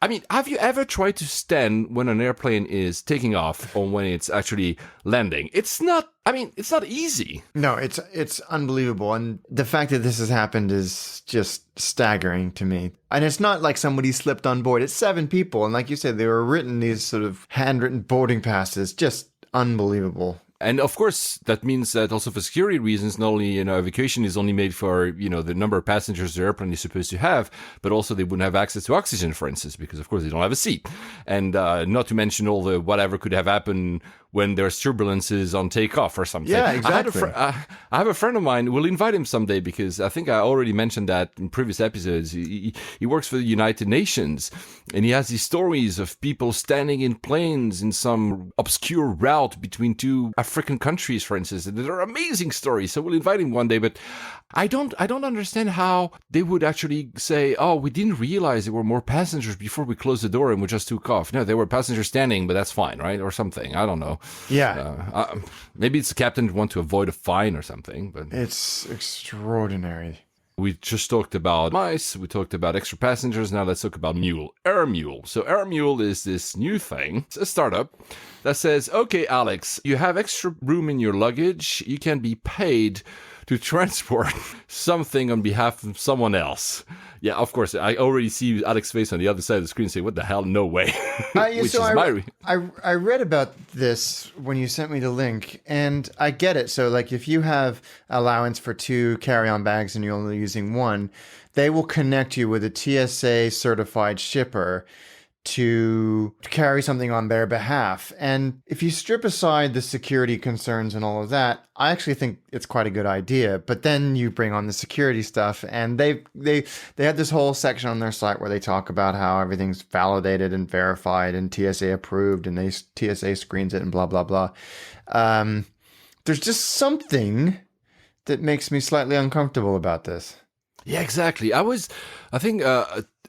I mean, have you ever tried to stand when an airplane is taking off or when it's actually landing? It's not easy. No, it's unbelievable. And the fact that this has happened is just staggering to me. And it's not like somebody slipped on board. It's 7 people. And like you said, they were written these sort of handwritten boarding passes. Just unbelievable. And of course, that means that also for security reasons, not only, evacuation is only made for, the number of passengers the airplane is supposed to have, but also they wouldn't have access to oxygen, for instance, because of course they don't have a seat. And not to mention all the whatever could have happened when there's turbulences on takeoff or something. Yeah, exactly. I have a friend of mine. We'll invite him someday because I think I already mentioned that in previous episodes. He works for the United Nations, and he has these stories of people standing in planes in some obscure route between 2 African countries, for instance. They're amazing stories. So we'll invite him one day. But I don't understand how they would actually say, "Oh, we didn't realize there were more passengers before we closed the door and we just took off." No, there were passengers standing, but that's fine, right? Or something. I don't know. Yeah. Maybe it's the captain want to avoid a fine or something. But it's extraordinary. We just talked about mice. We talked about extra passengers. Now let's talk about Mule. Airmule. So Airmule is this new thing. It's a startup that says, "Okay, Alex, you have extra room in your luggage. You can be paid to transport something on behalf of someone else." Yeah, of course. I already see Alex's face on the other side of the screen saying, "What the hell? No way." I read about this when you sent me the link, and I get it. So, like, if you have allowance for 2 carry-on bags and you're only using 1, they will connect you with a TSA certified shipper to carry something on their behalf. And if you strip aside the security concerns and all of that, I actually think it's quite a good idea. But then you bring on the security stuff, and they have this whole section on their site where they talk about how everything's validated and verified and TSA approved, and TSA screens it and blah, blah, blah. There's just something that makes me slightly uncomfortable about this. Yeah, exactly. I think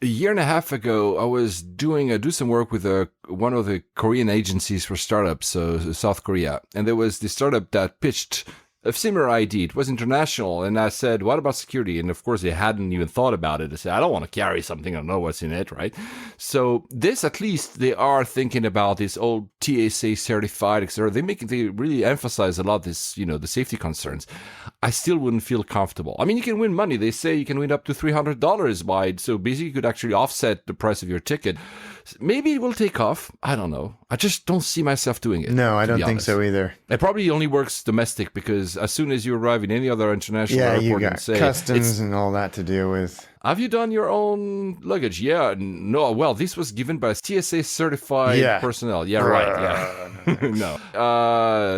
a year and a half ago, I was do some work with one of the Korean agencies for startups, so South Korea. And there was this startup that pitched a similar idea. It was international. And I said, what about security? And of course, they hadn't even thought about it. I said, I don't want to carry something. I don't know what's in it, right? So this, at least, they are thinking about this old TSA certified, etc. They really emphasize a lot this, the safety concerns. I still wouldn't feel comfortable. I mean, you can win money. They say you can win up to $300 by it. So basically, you could actually offset the price of your ticket. Maybe it will take off. I don't know. I just don't see myself doing it. No, I don't think so either. It probably only works domestic because as soon as you arrive in any other international airport, you got customs and all that to deal with. Have you done your own luggage? Yeah. No. Well, this was given by TSA certified personnel. Yeah, right. Yeah. No.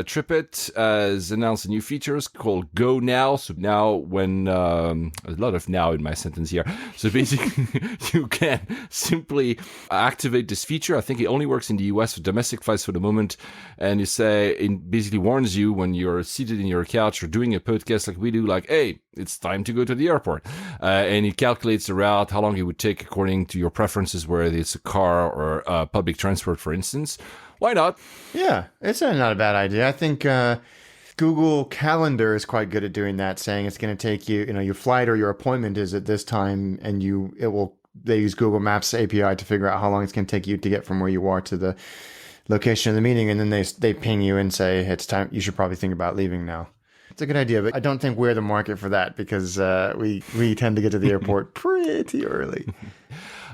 TripIt has announced a new features called Go Now. So now when, a lot of now in my sentence here. So basically you can simply activate this feature. I think it only works in the US for domestic flights for the moment. And you say, it basically warns you when you're seated in your couch or doing a podcast like we do, like, hey, it's time to go to the airport. And it calculates the route, how long it would take according to your preferences, whether it's a car or public transport, for instance. Why not? Yeah, it's not a bad idea. I think Google Calendar is quite good at doing that, saying it's going to take you, your flight or your appointment is at this time, and they use Google Maps API to figure out how long it's going to take you to get from where you are to the location of the meeting, and then they ping you and say, it's time, you should probably think about leaving now. It's a good idea, but I don't think we're the market for that because we tend to get to the airport pretty early.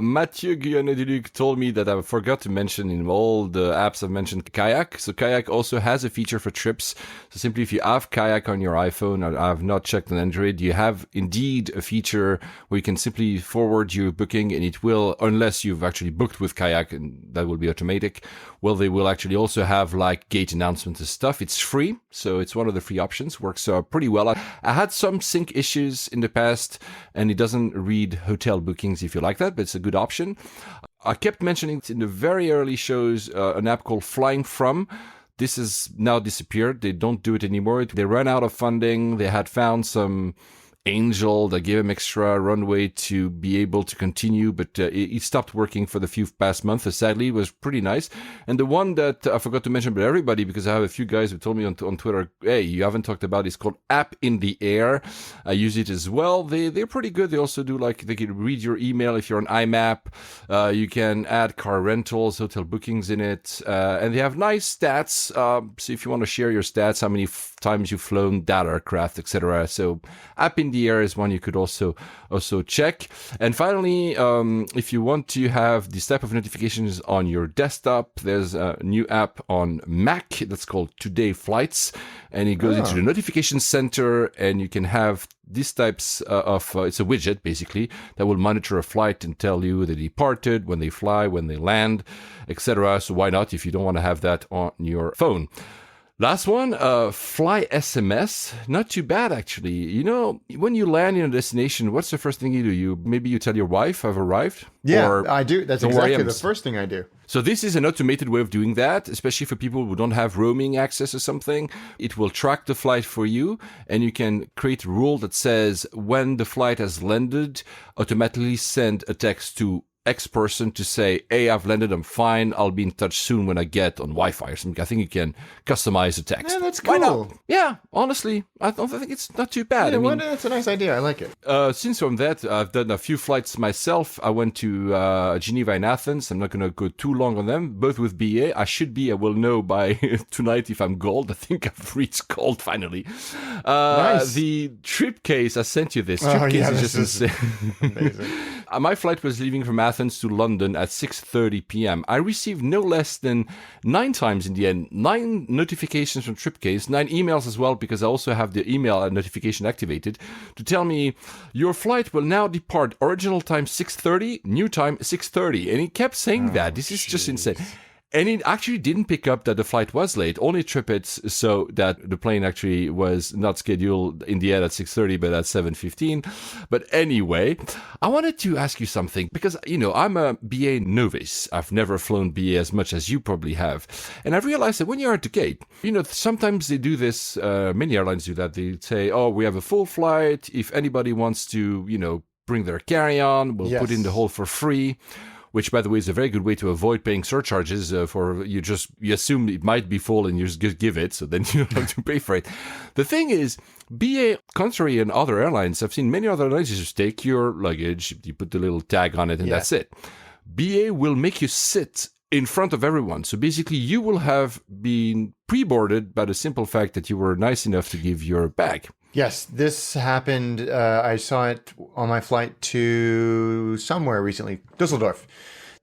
Mathieu Guillaume-Duluc told me that I forgot to mention in all the apps I've mentioned Kayak. So Kayak also has a feature for trips. So simply if you have Kayak on your iPhone, or I've not checked on Android, you have indeed a feature where you can simply forward your booking and it will, unless you've actually booked with Kayak, and that will be automatic, well, they will actually also have like gate announcements and stuff. It's free, so it's one of the free options. Works pretty well. I had some sync issues in the past, and it doesn't read hotel bookings if you like that, but it's a good option. I kept mentioning in the very early shows an app called Flying From. This has now disappeared. They don't do it anymore. They ran out of funding. They had found some angel that gave him extra runway to be able to continue, but it stopped working for the few past months. Sadly, it was pretty nice. And the one that I forgot to mention, but everybody, because I have a few guys who told me on Twitter, hey, you haven't talked about it, it's called App in the Air. I use it as well. They're pretty good. They also do they can read your email if you're on IMAP. You can add car rentals, hotel bookings in it, and they have nice stats. So if you want to share your stats, how many times you've flown that aircraft, etc. So App in the Air is one you could also check. And finally, if you want to have this type of notifications on your desktop, there's a new app on Mac that's called Today Flights, and it goes into the notification center, and you can have these types of it's a widget basically that will monitor a flight and tell you they departed, when they fly, when they land, etc. So why not if you don't want to have that on your phone? Last one, FlySMS. Not too bad, actually. When you land in a destination, what's the first thing you do? Maybe you tell your wife, I've arrived? Yeah, or, I do. That's exactly the first thing I do. So this is an automated way of doing that, especially for people who don't have roaming access or something. It will track the flight for you, and you can create a rule that says when the flight has landed, automatically send a text to X person to say, hey, I've landed, I'm fine, I'll be in touch soon when I get on Wi-Fi or something. I think you can customize the text. Yeah, that's cool. Yeah, honestly, I think it's not too bad. Yeah, that's a nice idea. I like it. Since from that, I've done a few flights myself. I went to Geneva and Athens. I'm not going to go too long on them, both with BA. I will know by tonight if I'm gold. I think I've reached gold finally. Nice. The trip case, I sent you this. This is amazing. My flight was leaving from Athens to London at 6:30 p.m. I received no less than 9 times in the end, 9 notifications from TripCase, 9 emails as well, because I also have the email notification activated to tell me your flight will now depart. Original time 6:30, new time 6:30, and he kept saying that. This is just insane. And it actually didn't pick up that the flight was late, only TripIt, so that the plane actually was not scheduled in the end at 6:30, but at 7:15. But anyway, I wanted to ask you something, because, I'm a BA novice. I've never flown BA as much as you probably have. And I've realized that when you're at the gate, sometimes they do this, many airlines do that. They say, oh, we have a full flight. If anybody wants to, bring their carry-on. We'll Yes. put in the hole for free. Which, by the way, is a very good way to avoid paying surcharges you assume it might be full and you just give it, so then you don't have to pay for it. The thing is, BA, contrary in other airlines, I've seen many other airlines, you just take your luggage, you put the little tag on it, and that's it. BA will make you sit in front of everyone. So basically, you will have been pre-boarded by the simple fact that you were nice enough to give your bag. Yes, this happened. I saw it on my flight to somewhere recently, Dusseldorf.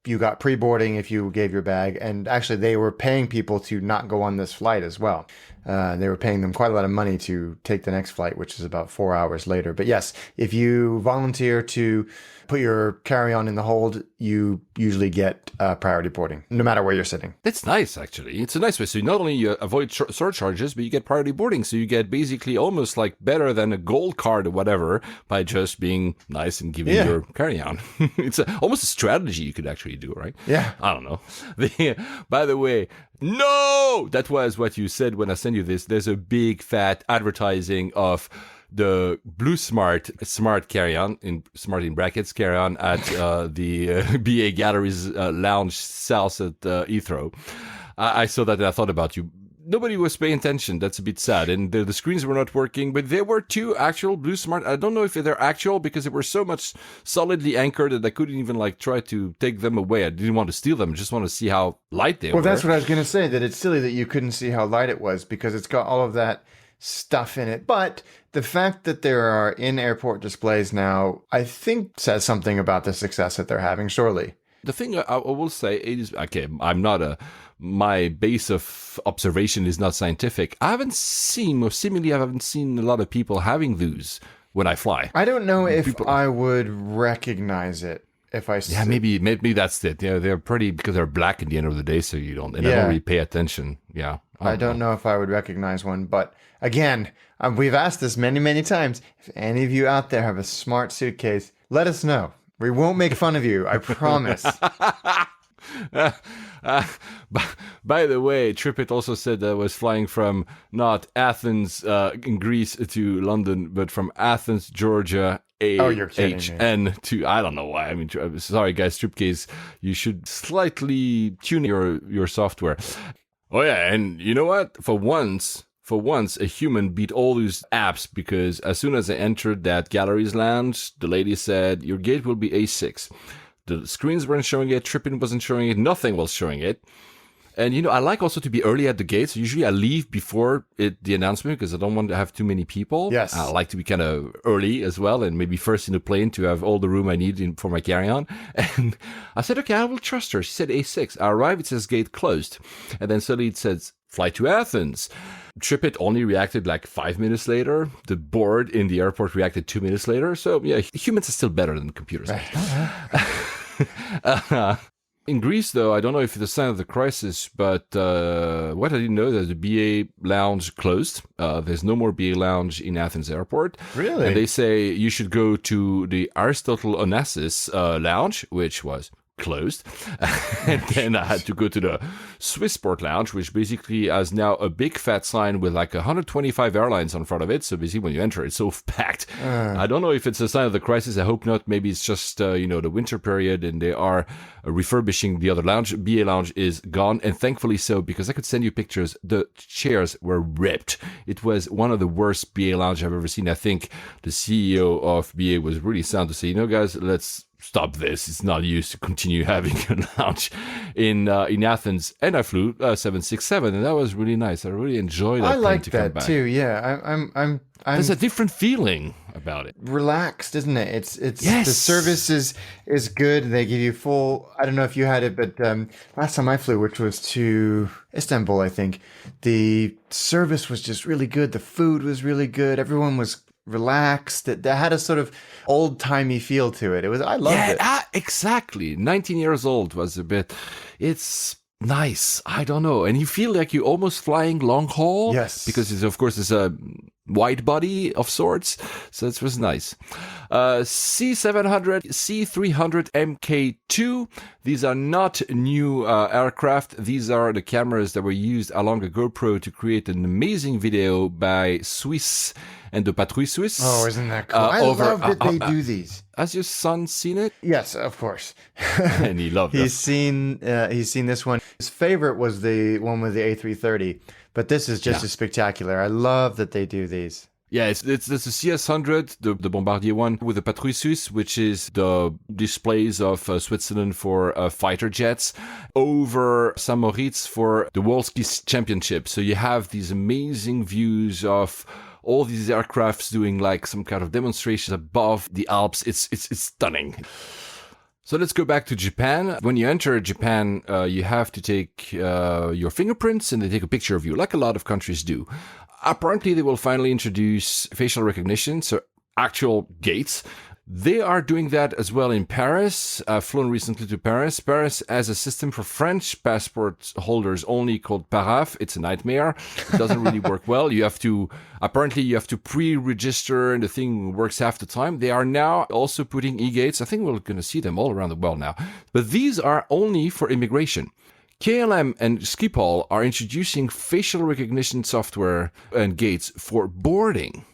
You got pre-boarding if you gave your bag, and actually they were paying people to not go on this flight as well. They were paying them quite a lot of money to take the next flight, which is about 4 hours later. But yes, if you volunteer to put your carry-on in the hold, you usually get priority boarding, no matter where you're sitting. That's nice, actually. It's a nice way. So not only you avoid surcharges, but you get priority boarding. So you get basically almost like better than a gold card or whatever by just being nice and giving your carry-on. It's almost a strategy you could actually do, right? Yeah. I don't know. By the way, no! That was what you said when I sent you this. There's a big fat advertising of the blue smart carry-on, smart in brackets carry-on at the BA Galleries lounge south at Heathrow. I saw that and I thought about you. Nobody was paying attention. That's a bit sad. And the screens were not working, but there were 2 actual blue smart. I don't know if they're actual because they were so much solidly anchored that I couldn't even try to take them away. I didn't want to steal them. I just want to see how light they were. Well, that's what I was going to say, that it's silly that you couldn't see how light it was because it's got all of that stuff in it. But the fact that there are in-airport displays now, I think says something about the success that they're having, surely. The thing I will say is, okay, my base of observation is not scientific. I haven't seen a lot of people having those when I fly. I don't know if I would recognize it if I see. Yeah, maybe that's it. Yeah, they're pretty, because they're black at the end of the day, so I don't really pay attention. Yeah. I don't know if I would recognize one, but again, we've asked this many, many times. If any of you out there have a smart suitcase, let us know. We won't make fun of you, I promise. By the way, TripIt also said that I was flying from not Athens in Greece to London, but from Athens, Georgia, AHN to, I don't know why. I mean, sorry guys, TripCase, you should slightly tune your software. Oh yeah, and you know what? For once, a human beat all these apps, because as soon as I entered that galleries lounge, the lady said, your gate will be A6. The screens weren't showing it, TripIt wasn't showing it, nothing was showing it. And, I like also to be early at the gate. So usually I leave before the announcement because I don't want to have too many people. Yes. I like to be kind of early as well, and maybe first in the plane to have all the room I need for my carry-on. And I said, okay, I will trust her. She said A6. I arrive, it says gate closed. And then suddenly it says fly to Athens. TripIt only reacted 5 minutes later. The board in the airport reacted 2 minutes later. So yeah, humans are still better than computers. Right. In Greece, though, I don't know if it's a sign of the crisis, but what I didn't know is that the BA lounge closed. There's no more BA lounge in Athens airport. Really? And they say you should go to the Aristotle Onassis lounge, which was closed. And then I had to go to the Swissport lounge, which basically has now a big fat sign with 125 airlines on front of it. So basically when you enter, it's so packed. I don't know if it's a sign of the crisis. I hope not. Maybe it's just, the winter period and they are refurbishing the other lounge. BA lounge is gone, and thankfully so, because I could send you pictures. The chairs were ripped. It was one of the worst BA lounge I've ever seen. I think the CEO of BA was really sound to say, guys, let's stop this. It's not used to continue having a lounge in Athens. And I flew 767, and that was really nice. I really enjoyed that. I like that too. Yeah, I'm there's a different feeling about it. Relaxed, isn't it? It's yes. The service is good. They give you full. I don't know if you had it, but last time I flew, which was to Istanbul, I think, the service was just really good. The food was really good. Everyone was relaxed. It had a sort of old-timey feel to it. I loved it. Yeah, exactly. 19 years old was a bit. It's nice. I don't know. And you feel like you're almost flying long haul. Yes. Because, of course, it's a wide body of sorts. So it was nice. C700, C300 MK2. These are not new aircraft. These are the cameras that were used along a GoPro to create an amazing video by Swiss and the Patrouille Suisse. Oh, isn't that cool? I love that they do these. Has your son seen it? Yes, of course. And he loved it. He's seen this one. His favorite was the one with the A330, but this is just as spectacular. I love that they do these. Yeah, it's the CS100, the Bombardier one, with the Patrouille Suisse, which is the displays of Switzerland for fighter jets, over St. Moritz for the World Ski Championship. So you have these amazing views of all these aircrafts doing like some kind of demonstrations above the Alps. It's stunning. So let's go back to Japan. When you enter Japan, you have to take your fingerprints and they take a picture of you, like a lot of countries do. Apparently, they will finally introduce facial recognition, so actual gates. They are doing that as well in Paris. I've flown recently to Paris. Paris has a system for French passport holders only called Paraf. It's a nightmare. It doesn't really work well. Apparently you have to pre-register and the thing works half the time. They are now also putting e-gates. I think we're going to see them all around the world now. But these are only for immigration. KLM and Schiphol are introducing facial recognition software and gates for boarding.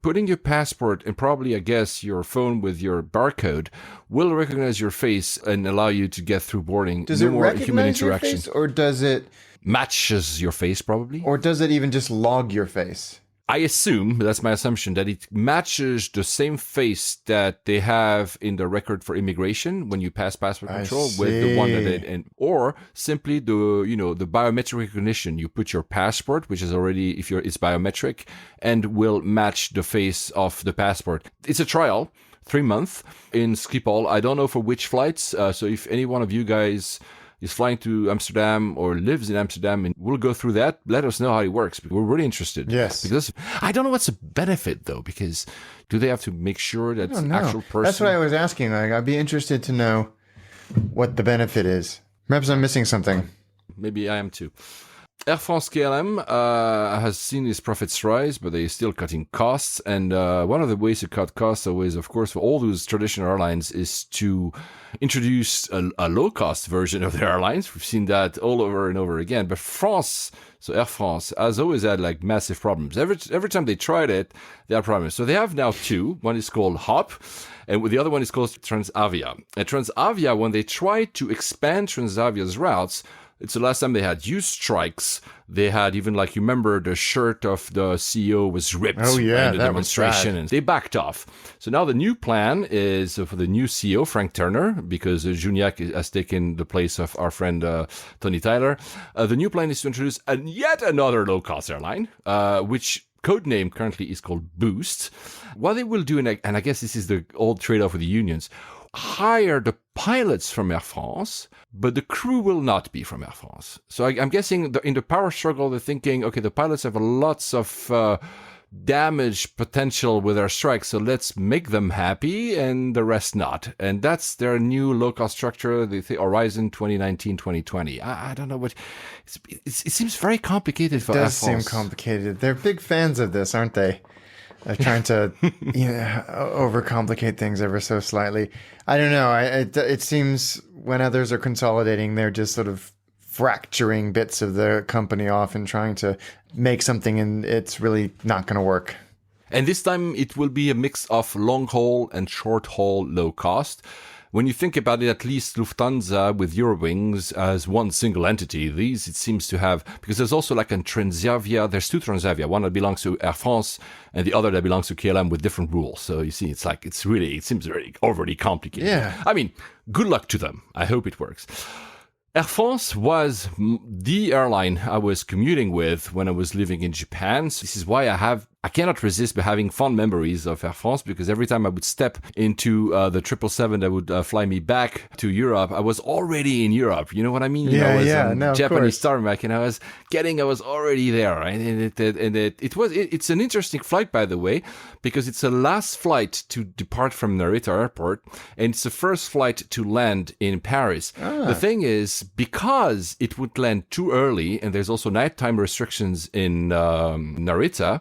Putting your passport and probably, I guess, your phone with your barcode will recognize your face and allow you to get through boarding. Does it recognize your face, or does it matches your face probably? Or does it even just log your face? I assume, that's my assumption, that it matches the same face that they have in the record for immigration when you pass passport control with the one that or simply the biometric recognition. You put your passport, which is already, it's biometric, and will match the face of the passport. It's a trial, 3 months in Schiphol. I don't know for which flights. So if any one of you guys is flying to Amsterdam or lives in Amsterdam, and we'll go through that. Let us know how it works, because we're really interested. Yes. Because I don't know what's the benefit, though, because do they have to make sure that it's an actual person? That's what I was asking. Like, I'd be interested to know what the benefit is. Perhaps I'm missing something. Maybe I am too. Air France KLM has seen its profits rise, but they're still cutting costs. And one of the ways to cut costs always, of course, for all those traditional airlines is to introduce a low-cost version of their airlines. We've seen that all over and over again. But France, so Air France, has always had like massive problems. Every time they tried it, they had problems. So they have now two. One is called HOP, and the other one is called Transavia. And Transavia, when they tried to expand Transavia's routes, it's the last time they had huge strikes. They had even, like, you remember, the shirt of the CEO was ripped in the demonstration, and they backed off. So now the new plan is for the new CEO, Frank Turner, because Juniac has taken the place of our friend Tony Tyler. The new plan is to introduce yet another low-cost airline, which codename currently is called Boost. What they will do, and I guess this is the old trade-off with the unions, hire the pilots from Air France, but the crew will not be from Air France. So I'm guessing in the power struggle, they're thinking, okay, the pilots have lots of damage potential with our strike, so let's make them happy and the rest not. And that's their new low-cost structure, the Horizon 2019-2020. I don't know what... It seems very complicated for Air France. It does seem complicated. They're big fans of this, aren't they? They're trying to overcomplicate things ever so slightly. I don't know. It seems when others are consolidating, they're just sort of fracturing bits of the company off and trying to make something, and it's really not going to work. And this time it will be a mix of long haul and short haul low cost. When you think about it, at least Lufthansa with Eurowings as one single entity, these it seems to have, because there's also like a Transavia, there's two Transavia, one that belongs to Air France and the other that belongs to KLM with different rules. So you see, it seems really overly complicated. Yeah. I mean, good luck to them. I hope it works. Air France was the airline I was commuting with when I was living in Japan. So this is why I cannot resist having fond memories of Air France, because every time I would step into the 777 that would fly me back to Europe, I was already in Europe. You know what I mean? I was Japanese tarmac, and I was already there. Right? And it's an interesting flight, by the way, because it's the last flight to depart from Narita Airport, and it's the first flight to land in Paris. The thing is, because it would land too early, and there's also nighttime restrictions in Narita,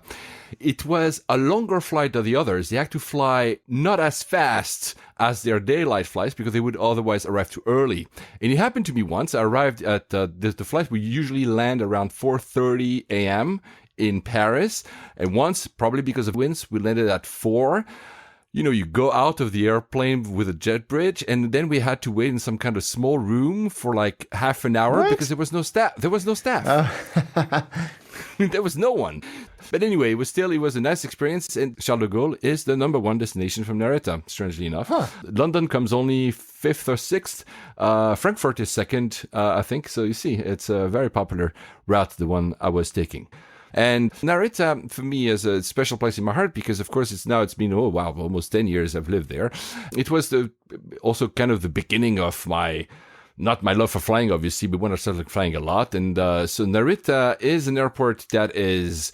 it was a longer flight than the others. They had to fly not as fast as their daylight flights because they would otherwise arrive too early. And it happened to me once. I arrived at the flight. We usually land around 4:30 a.m. in Paris. And once, probably because of winds, we landed at 4. You know, you go out of the airplane with a jet bridge, and then we had to wait in some kind of small room for like half an hour because there was no staff. There was no staff. There was no one. But anyway, it was a nice experience, and Charles de Gaulle is the number 1 destination from Narita, strangely enough. London comes only 5th or 6th. Frankfurt is 2nd, I think. So you see, it's a very popular route, the one I was taking. And Narita, for me, is a special place in my heart because, of course, it's been, almost 10 years I've lived there. It was also kind of the beginning of not my love for flying, obviously, but when I started flying a lot. And so Narita is an airport that is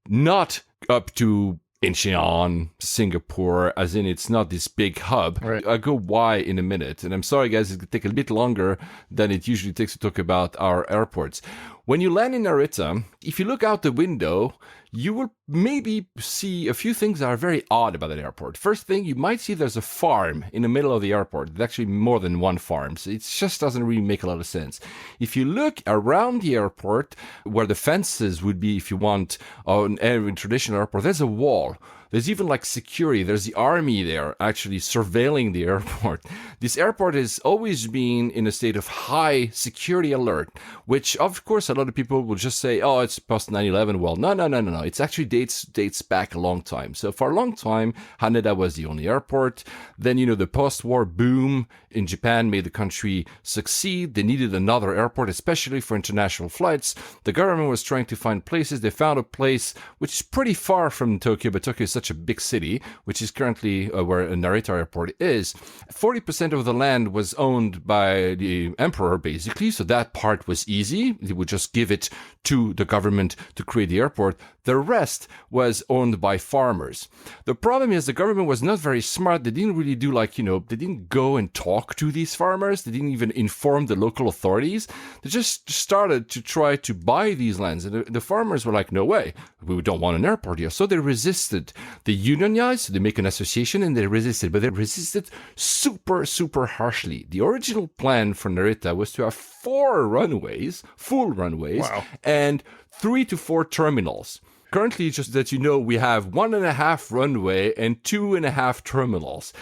not up to Incheon, Singapore, as in it's not this big hub. Right. I'll go why in a minute. And I'm sorry, guys, it's going to take a bit longer than it usually takes to talk about our airports. When you land in Narita, if you look out the window, you will maybe see a few things that are very odd about that airport. First thing, you might see there's a farm in the middle of the airport. There's actually more than one farm, so it just doesn't really make a lot of sense. If you look around the airport, where the fences would be, if you want, on a traditional airport, there's a wall. There's even like security. There's the army there actually surveilling the airport. This airport has always been in a state of high security alert, which of course a lot of people will just say, oh, it's post 9/11. Well, no. It's actually dates back a long time. So for a long time, Haneda was the only airport. Then, the post-war boom in Japan made the country succeed. They needed another airport, especially for international flights. The government was trying to find places. They found a place which is pretty far from Tokyo, but Tokyo is such a big city, which is currently where Narita Airport is. 40% of the land was owned by the emperor, basically, so that part was easy. They would just give it to the government to create the airport. The rest was owned by farmers. The problem is the government was not very smart. They didn't really do they didn't go and talk to these farmers. They didn't even inform the local authorities. They just started to try to buy these lands. And the farmers were like, no way, we don't want an airport here. So they resisted. They unionized, so they make an association, and they resisted. But they resisted super, super harshly. The original plan for Narita was to have 4 runways, full runways, wow, and 3 to 4 terminals. Currently, just that we have 1.5 runway and 2.5 terminals.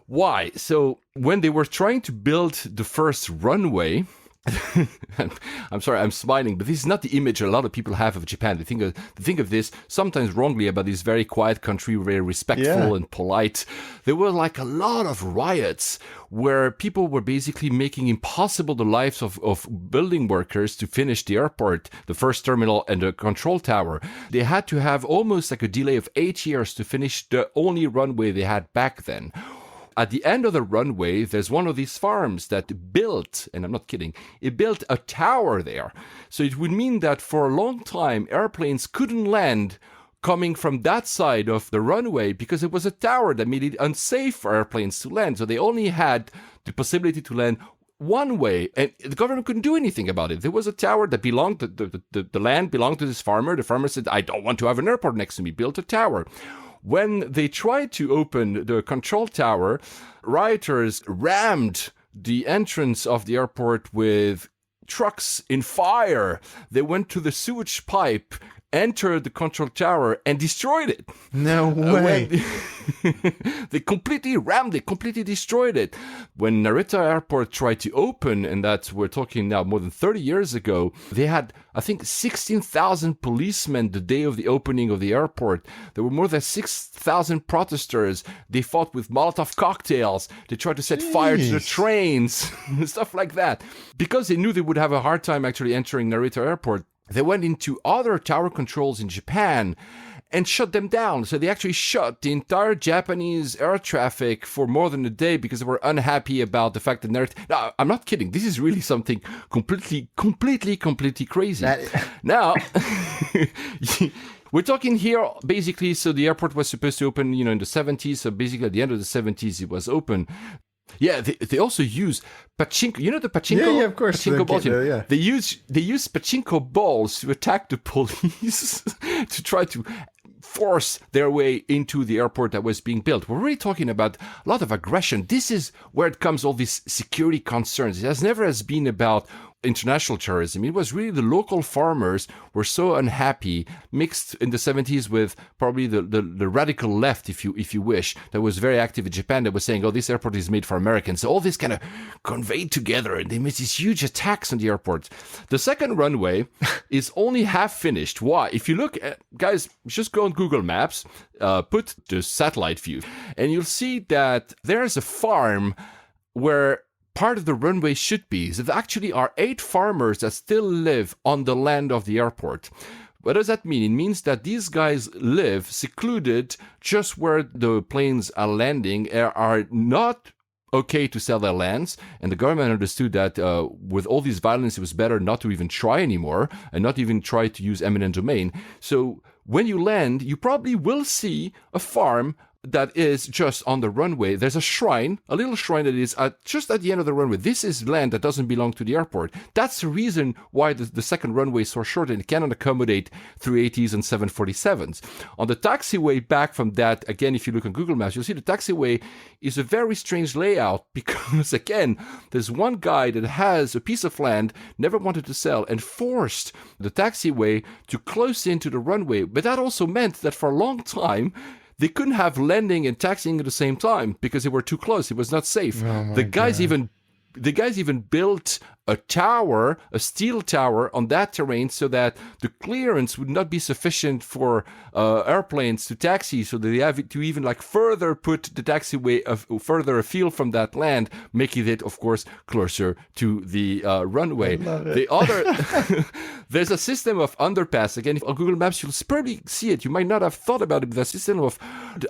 Why? So when they were trying to build the first runway, I'm sorry, I'm smiling, but this is not the image a lot of people have of Japan. They think of this sometimes wrongly about this very quiet country, very respectful and polite. There were like a lot of riots where people were basically making impossible the lives of building workers to finish the airport, the first terminal and the control tower. They had to have almost like a delay of 8 years to finish the only runway they had back then. At the end of the runway, there's one of these farms that built, and I'm not kidding, it built a tower there. So it would mean that for a long time, airplanes couldn't land coming from that side of the runway because it was a tower that made it unsafe for airplanes to land. So they only had the possibility to land one way, and the government couldn't do anything about it. There was a tower that belonged to the land belonged to this farmer. The farmer said, I don't want to have an airport next to me, built a tower. When they tried to open the control tower, rioters rammed the entrance of the airport with trucks in fire. They went to the sewage pipe, entered the control tower, and destroyed it. No way. They completely rammed it, completely destroyed it. When Narita Airport tried to open, and that's, we're talking now more than 30 years ago, they had, I think, 16,000 policemen the day of the opening of the airport. There were more than 6,000 protesters. They fought with Molotov cocktails. They tried to set fire to the trains, stuff like that. Because they knew they would have a hard time actually entering Narita Airport, they went into other tower controls in Japan and shut them down. So they actually shut the entire Japanese air traffic for more than a day because they were unhappy about the fact that Narita... No, I'm not kidding. This is really something completely crazy. Now, we're talking here basically, so the airport was supposed to open, in the 70s. So basically at the end of the 70s, it was open. Yeah, they also use pachinko. You know the pachinko? Yeah, of course. Pachinko balls. Yeah. They use pachinko balls to attack the police to try to force their way into the airport that was being built. We're really talking about a lot of aggression. This is where it comes all these security concerns. It has never been about international terrorism. It was really the local farmers were so unhappy, mixed in the 70s with probably the radical left, if you wish, that was very active in Japan, that was saying, oh, this airport is made for Americans. So all this kind of conveyed together, and they made these huge attacks on the airport. The second runway is only half finished. Why? If you look at, guys, just go on Google Maps, put the satellite view, and you'll see that there's a farm where part of the runway should be. So there actually are 8 farmers that still live on the land of the airport. What does that mean? It means that these guys live secluded just where the planes are landing, are not okay to sell their lands, and the government understood that with all this violence, it was better not to even try anymore, and not even try to use eminent domain. So when you land, you probably will see a farm that is just on the runway. There's a shrine, a little shrine that is just at the end of the runway. This is land that doesn't belong to the airport. That's the reason why the second runway is so short, and it cannot accommodate 380s and 747s. On the taxiway back from that, again, if you look on Google Maps, you'll see the taxiway is a very strange layout because, again, there's one guy that has a piece of land, never wanted to sell, and forced the taxiway to close into the runway. But that also meant that for a long time, they couldn't have landing and taxiing at the same time because they were too close. It was not safe. The guys even built a tower, a steel tower on that terrain so that the clearance would not be sufficient for airplanes to taxi, so that they have to even further put the taxiway further afield from that land, making it, of course, closer to the runway. The other, there's a system of underpass. Again, if on Google Maps, you'll probably see it. You might not have thought about it, but the system of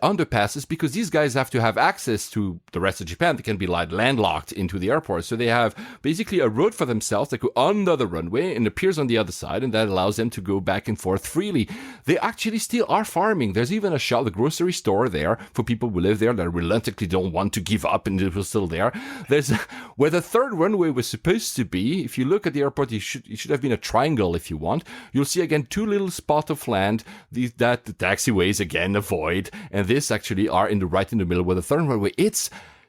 underpasses, because these guys have to have access to the rest of Japan. They can be landlocked into the airport. So they have basically a road for themselves that go under the runway and appears on the other side, and that allows them to go back and forth freely. They actually still are farming. There's even a shop, the grocery store there for people who live there that reluctantly don't want to give up, and it was still there. There's where the third runway was supposed to be. If you look at the airport, it should have been a triangle if you want. You'll see again 2 little spots of land that the taxiways again avoid, and this actually are right in the middle where the third runway.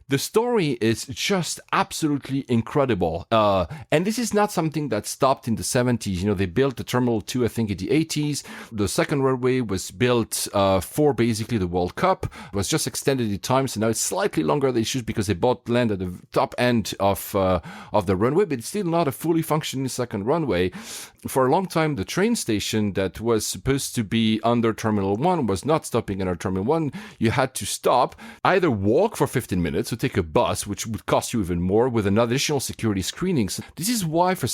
The story is just absolutely incredible. And this is not something that stopped in the 70s. They built the Terminal 2, I think, in the 80s. The second runway was built for basically the World Cup. It was just extended in time, so now it's slightly longer than it should because they bought land at the top end of the runway, but it's still not a fully functioning second runway. For a long time, the train station that was supposed to be under Terminal 1 was not stopping under Terminal 1. You had to stop, either walk for 15 minutes, or take a bus, which would cost you even more with an additional security screening. So this is why for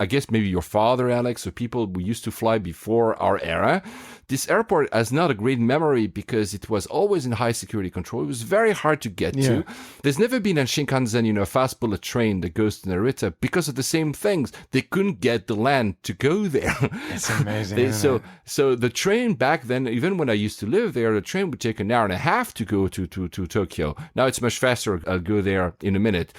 I guess maybe your father, Alex, or people who used to fly before our era, this airport has not a great memory because it was always in high security control. It was very hard to get to. There's never been a Shinkansen, a fast bullet train that goes to Narita because of the same things. They couldn't get the land to go there. It's amazing. So the train back then, even when I used to live there, the train would take an hour and a half to go to Tokyo. Now it's much faster. I'll go there in a minute.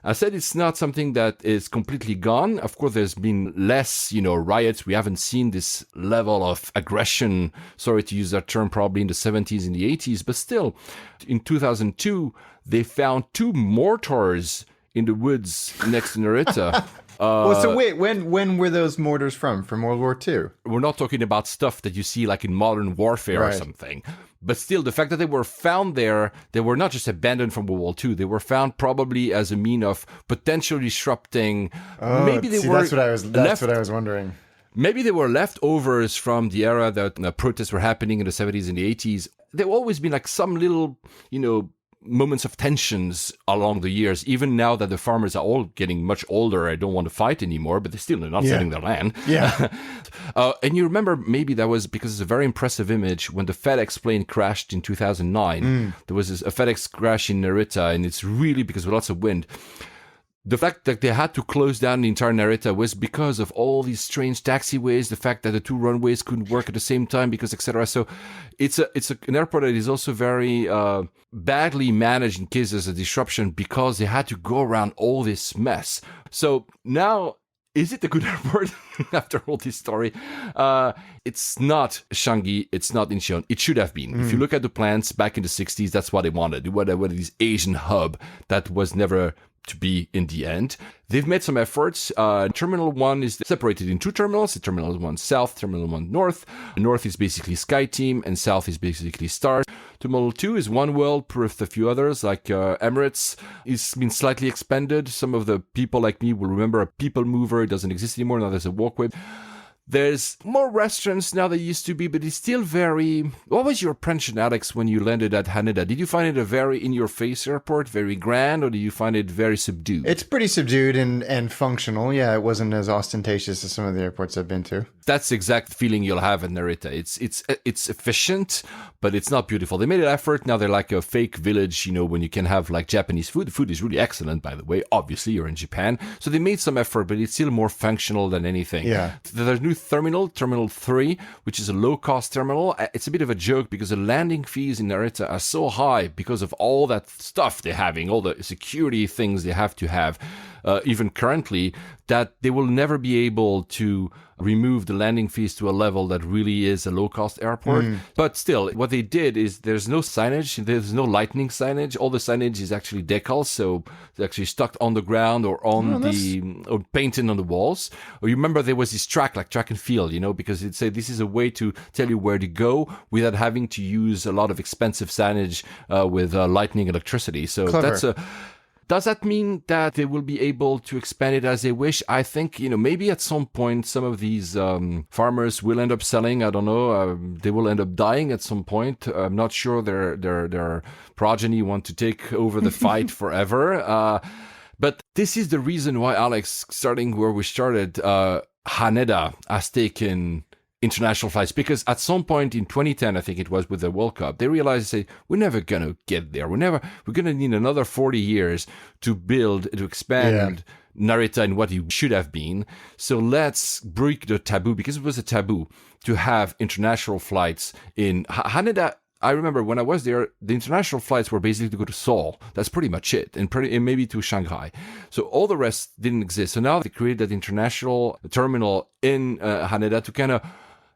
I said it's not something that is completely gone. Of course, there's been less, riots. We haven't seen this level of aggression, sorry to use that term, probably in the 70s and the 80s. But still, in 2002, they found 2 mortars in the woods next to Narita. So wait, when were those mortars from? From World War II? We're not talking about stuff that you see like in modern warfare or something. But still, the fact that they were found there, they were not just abandoned from World War II. They were found probably as a mean of potentially disrupting. That's what I was wondering. Maybe they were leftovers from the era that protests were happening in the 70s and the 80s. There always been some little, moments of tensions along the years. Even now that the farmers are all getting much older, I don't want to fight anymore, but they're not selling their land. And you remember, maybe that was because it's a very impressive image when the FedEx plane crashed in 2009. There was a FedEx crash in Narita, and it's really because of lots of wind. The fact that they had to close down the entire Narita was because of all these strange taxiways, the fact that the 2 runways couldn't work at the same time, because etc. So it's an airport that is also very badly managed in case there's a disruption, because they had to go around all this mess. So now Is it a good airport after all this story? It's not Changi. It's not Incheon. It should have been. If you look at the plans back in the 60s, that's what they wanted. What this Asian hub that was never to be in the end. They've made some efforts. Terminal 1 is separated in two terminals. Terminal 1 South, Terminal 1 North. North is basically SkyTeam and South is basically Star. Terminal 2 is One World with a few others like Emirates. It's been slightly expanded. Some of the people like me will remember a people mover. It doesn't exist anymore. Now there's a walkway. There's more restaurants now than used to be, but it's still very... What was your impression, Alex, when you landed at Haneda? Did you find it a very in-your-face airport, very grand, or did you find it very subdued? It's pretty subdued and functional. Yeah, it wasn't as ostentatious as some of the airports I've been to. That's the exact feeling you'll have in Narita. It's efficient, but it's not beautiful. They made an effort. Now they're like a fake village, when you can have like Japanese food. The food is really excellent, by the way. Obviously, you're in Japan. So they made some effort, but it's still more functional than anything. Yeah. There's new terminal 3, which is a low-cost terminal. It's a bit of a joke because the landing fees in Narita are so high because of all that stuff they're having, all the security things they have to have, even currently, that they will never be able to remove the landing fees to a level that really is a low-cost airport. But still, what they did is there's no signage, there's no lightning signage. All the signage is actually decals, so it's actually stuck on the ground or or painted on the walls. Or you remember there was this track, like track and field, because it said this is a way to tell you where to go without having to use a lot of expensive signage with lightning electricity. So Clever. Does that mean that they will be able to expand it as they wish? I think, maybe at some point, some of these farmers will end up selling. I don't know. They will end up dying at some point. I'm not sure their progeny want to take over the fight forever. But this is the reason why, Alex, starting where we started, Haneda has taken international flights, because at some point in 2010, I think it was, with the World Cup, they realized, we're never going to get there. We're going to need another 40 years to expand Narita and what it should have been. So let's break the taboo, because it was a taboo to have international flights in Haneda. I remember when I was there, the international flights were basically to go to Seoul. That's pretty much it, and maybe to Shanghai. So all the rest didn't exist. So now they created that international terminal in Haneda to kind of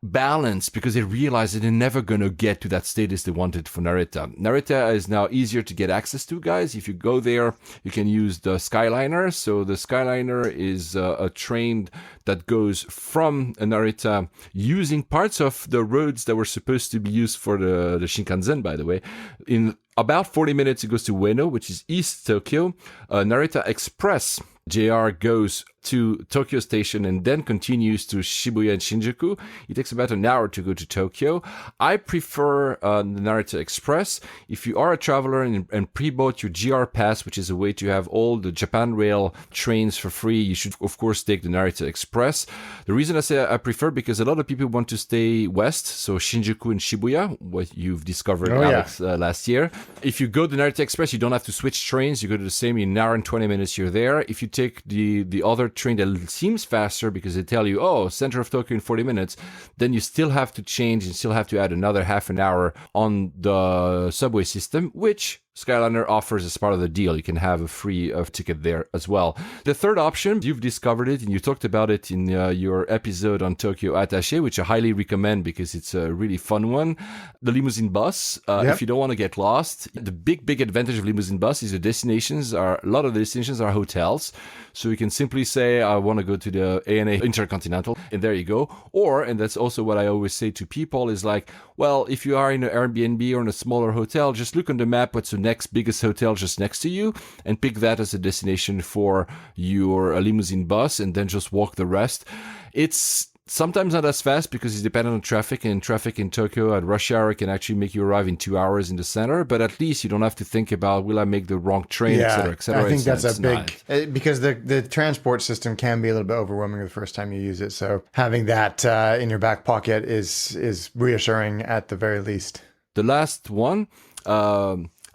balance, because they realized that they're never going to get to that status they wanted for Narita. Narita is now easier to get access to, guys. If you go there, you can use the Skyliner. So the Skyliner is a train that goes from Narita using parts of the roads that were supposed to be used for the Shinkansen, by the way. In about 40 minutes, it goes to Ueno, which is East Tokyo. Narita Express JR goes to Tokyo Station and then continues to Shibuya and Shinjuku. It takes about an hour to go to Tokyo. I prefer the Narita Express. If you are a traveler and pre-bought your GR Pass, which is a way to have all the Japan Rail trains for free, you should, of course, take the Narita Express. The reason I say I prefer, because a lot of people want to stay west, so Shinjuku and Shibuya, what you've discovered, Alex, last year. If you go to the Narita Express, you don't have to switch trains. You go to the same, in an hour and 20 minutes, you're there. If you take the other train that seems faster, because they tell you, center of Tokyo in 40 minutes, then you still have to change and still have to add another half an hour on the subway system, which Skyliner offers as part of the deal. You can have a free ticket there as well. The third option, you've discovered it and you talked about it in your episode on Tokyo Attaché, which I highly recommend because it's a really fun one. The limousine bus, if you don't want to get lost. The big advantage of limousine bus is a lot of the destinations are hotels. So you can simply say, I want to go to the ANA Intercontinental, and there you go. Or, and that's also what I always say to people, is like, well, if you are in an Airbnb or in a smaller hotel, just look on the map what's the next biggest hotel just next to you and pick that as a destination for your limousine bus, and then just walk the rest. It's sometimes not as fast because it's dependent on traffic, and traffic in Tokyo at rush hour can actually make you arrive in 2 hours in the center, but at least you don't have to think about, will I make the wrong train, etc., etc. I think that's a big, because the transport system can be a little bit overwhelming the first time you use it. So having that in your back pocket is reassuring at the very least. The last one,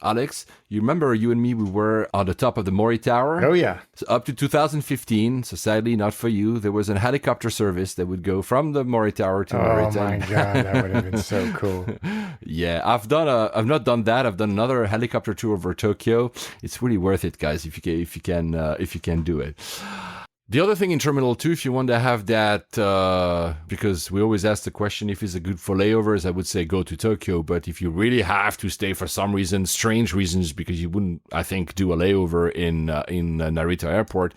Alex, you remember you and me, we were on the top of the Mori Tower? Oh, yeah. So up to 2015, so sadly not for you, there was a helicopter service that would go from the Mori Tower to Narita. Oh my God, that would have been so cool. Yeah, I've not done that. I've done another helicopter tour over Tokyo. It's really worth it, guys, if you can do it. The other thing in Terminal 2, if you want to have that, because we always ask the question if it's a good for layovers, I would say go to Tokyo. But if you really have to stay for some reason, strange reasons, because you wouldn't, I think, do a layover in Narita Airport,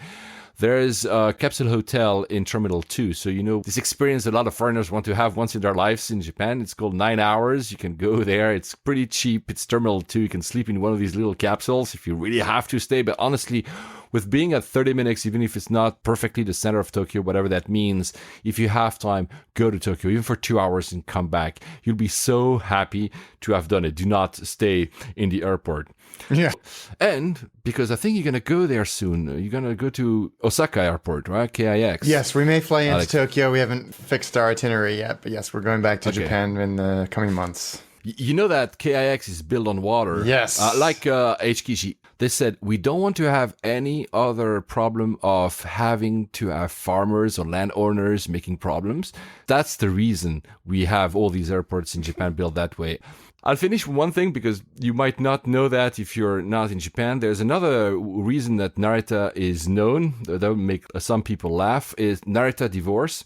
there's a capsule hotel in Terminal 2. So, this experience a lot of foreigners want to have once in their lives in Japan. It's called 9 Hours. You can go there. It's pretty cheap. It's Terminal 2. You can sleep in one of these little capsules if you really have to stay. But honestly, with being at 30 minutes, even if it's not perfectly the center of Tokyo, whatever that means, if you have time, go to Tokyo, even for 2 hours and come back. You'll be so happy to have done it. Do not stay in the airport. Yeah. And because I think you're going to go there soon. You're going to go to Osaka Airport, right? KIX. Yes, we may fly into Tokyo. We haven't fixed our itinerary yet, but yes, we're going back to Japan in the coming months. You know that KIX is built on water. Yes. Like HKG. They said, we don't want to have any other problem of having to have farmers or landowners making problems. That's the reason we have all these airports in Japan built that way. I'll finish with one thing because you might not know that if you're not in Japan. There's another reason that Narita is known, that would make some people laugh, is Narita divorce.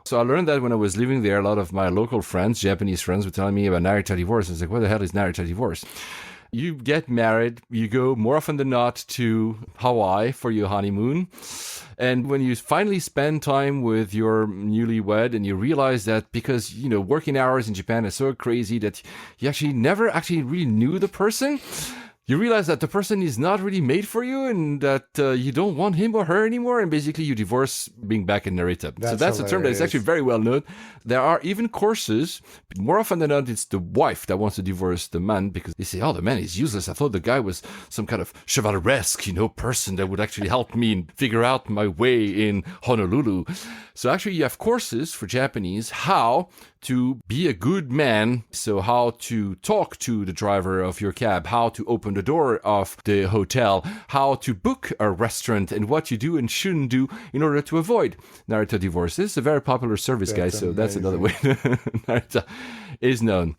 So I learned that when I was living there. A lot of my local friends, Japanese friends, were telling me about Narita divorce. I was like, what the hell is Narita divorce? You get married, you go more often than not to Hawaii for your honeymoon. And when you finally spend time with your newlywed and you realize that because, working hours in Japan are so crazy that you actually never really knew the person, you realize that the person is not really made for you and that you don't want him or her anymore. And basically you divorce being back in Narita. So that's a term that is actually very well known. There are even courses. More often than not, it's the wife that wants to divorce the man because they say, oh, the man is useless. I thought the guy was some kind of chevaleresque, person that would actually help me figure out my way in Honolulu. So actually you have courses for Japanese how to be a good man. So how to talk to the driver of your cab, how to open the door of the hotel, how to book a restaurant, and what you do and shouldn't do in order to avoid Narita divorce. This is a very popular service, guys. So that's another way Narita is known.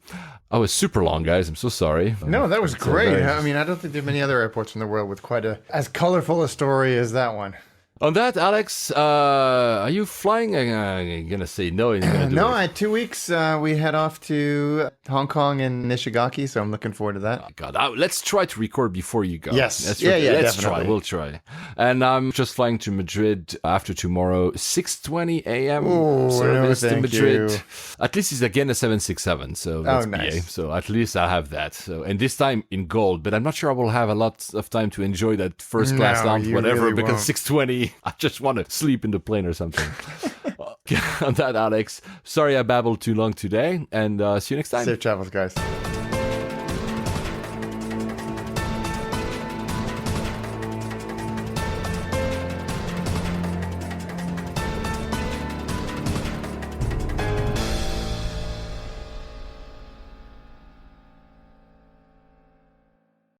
I was super long, guys. I'm so sorry. No, that was great. I mean, I don't think there are many other airports in the world with quite as colorful a story as that one. On that, Alex, are you flying? I'm going to say no. No, in 2 weeks, we head off to Hong Kong and Nishigaki, so I'm looking forward to that. Oh, God, let's try to record before you go. Yes. Let's definitely. try. We'll try. And I'm just flying to Madrid after tomorrow, 6:20 a.m. service to Madrid. You. At least it's again a 767, so that's nice. BA. So at least I'll have that. So and this time in gold, but I'm not sure I will have a lot of time to enjoy that first class lounge, whatever, really because 6:20. I just want to sleep in the plane or something. On that, Alex, sorry I babbled too long today, and see you next time. Safe travels, guys.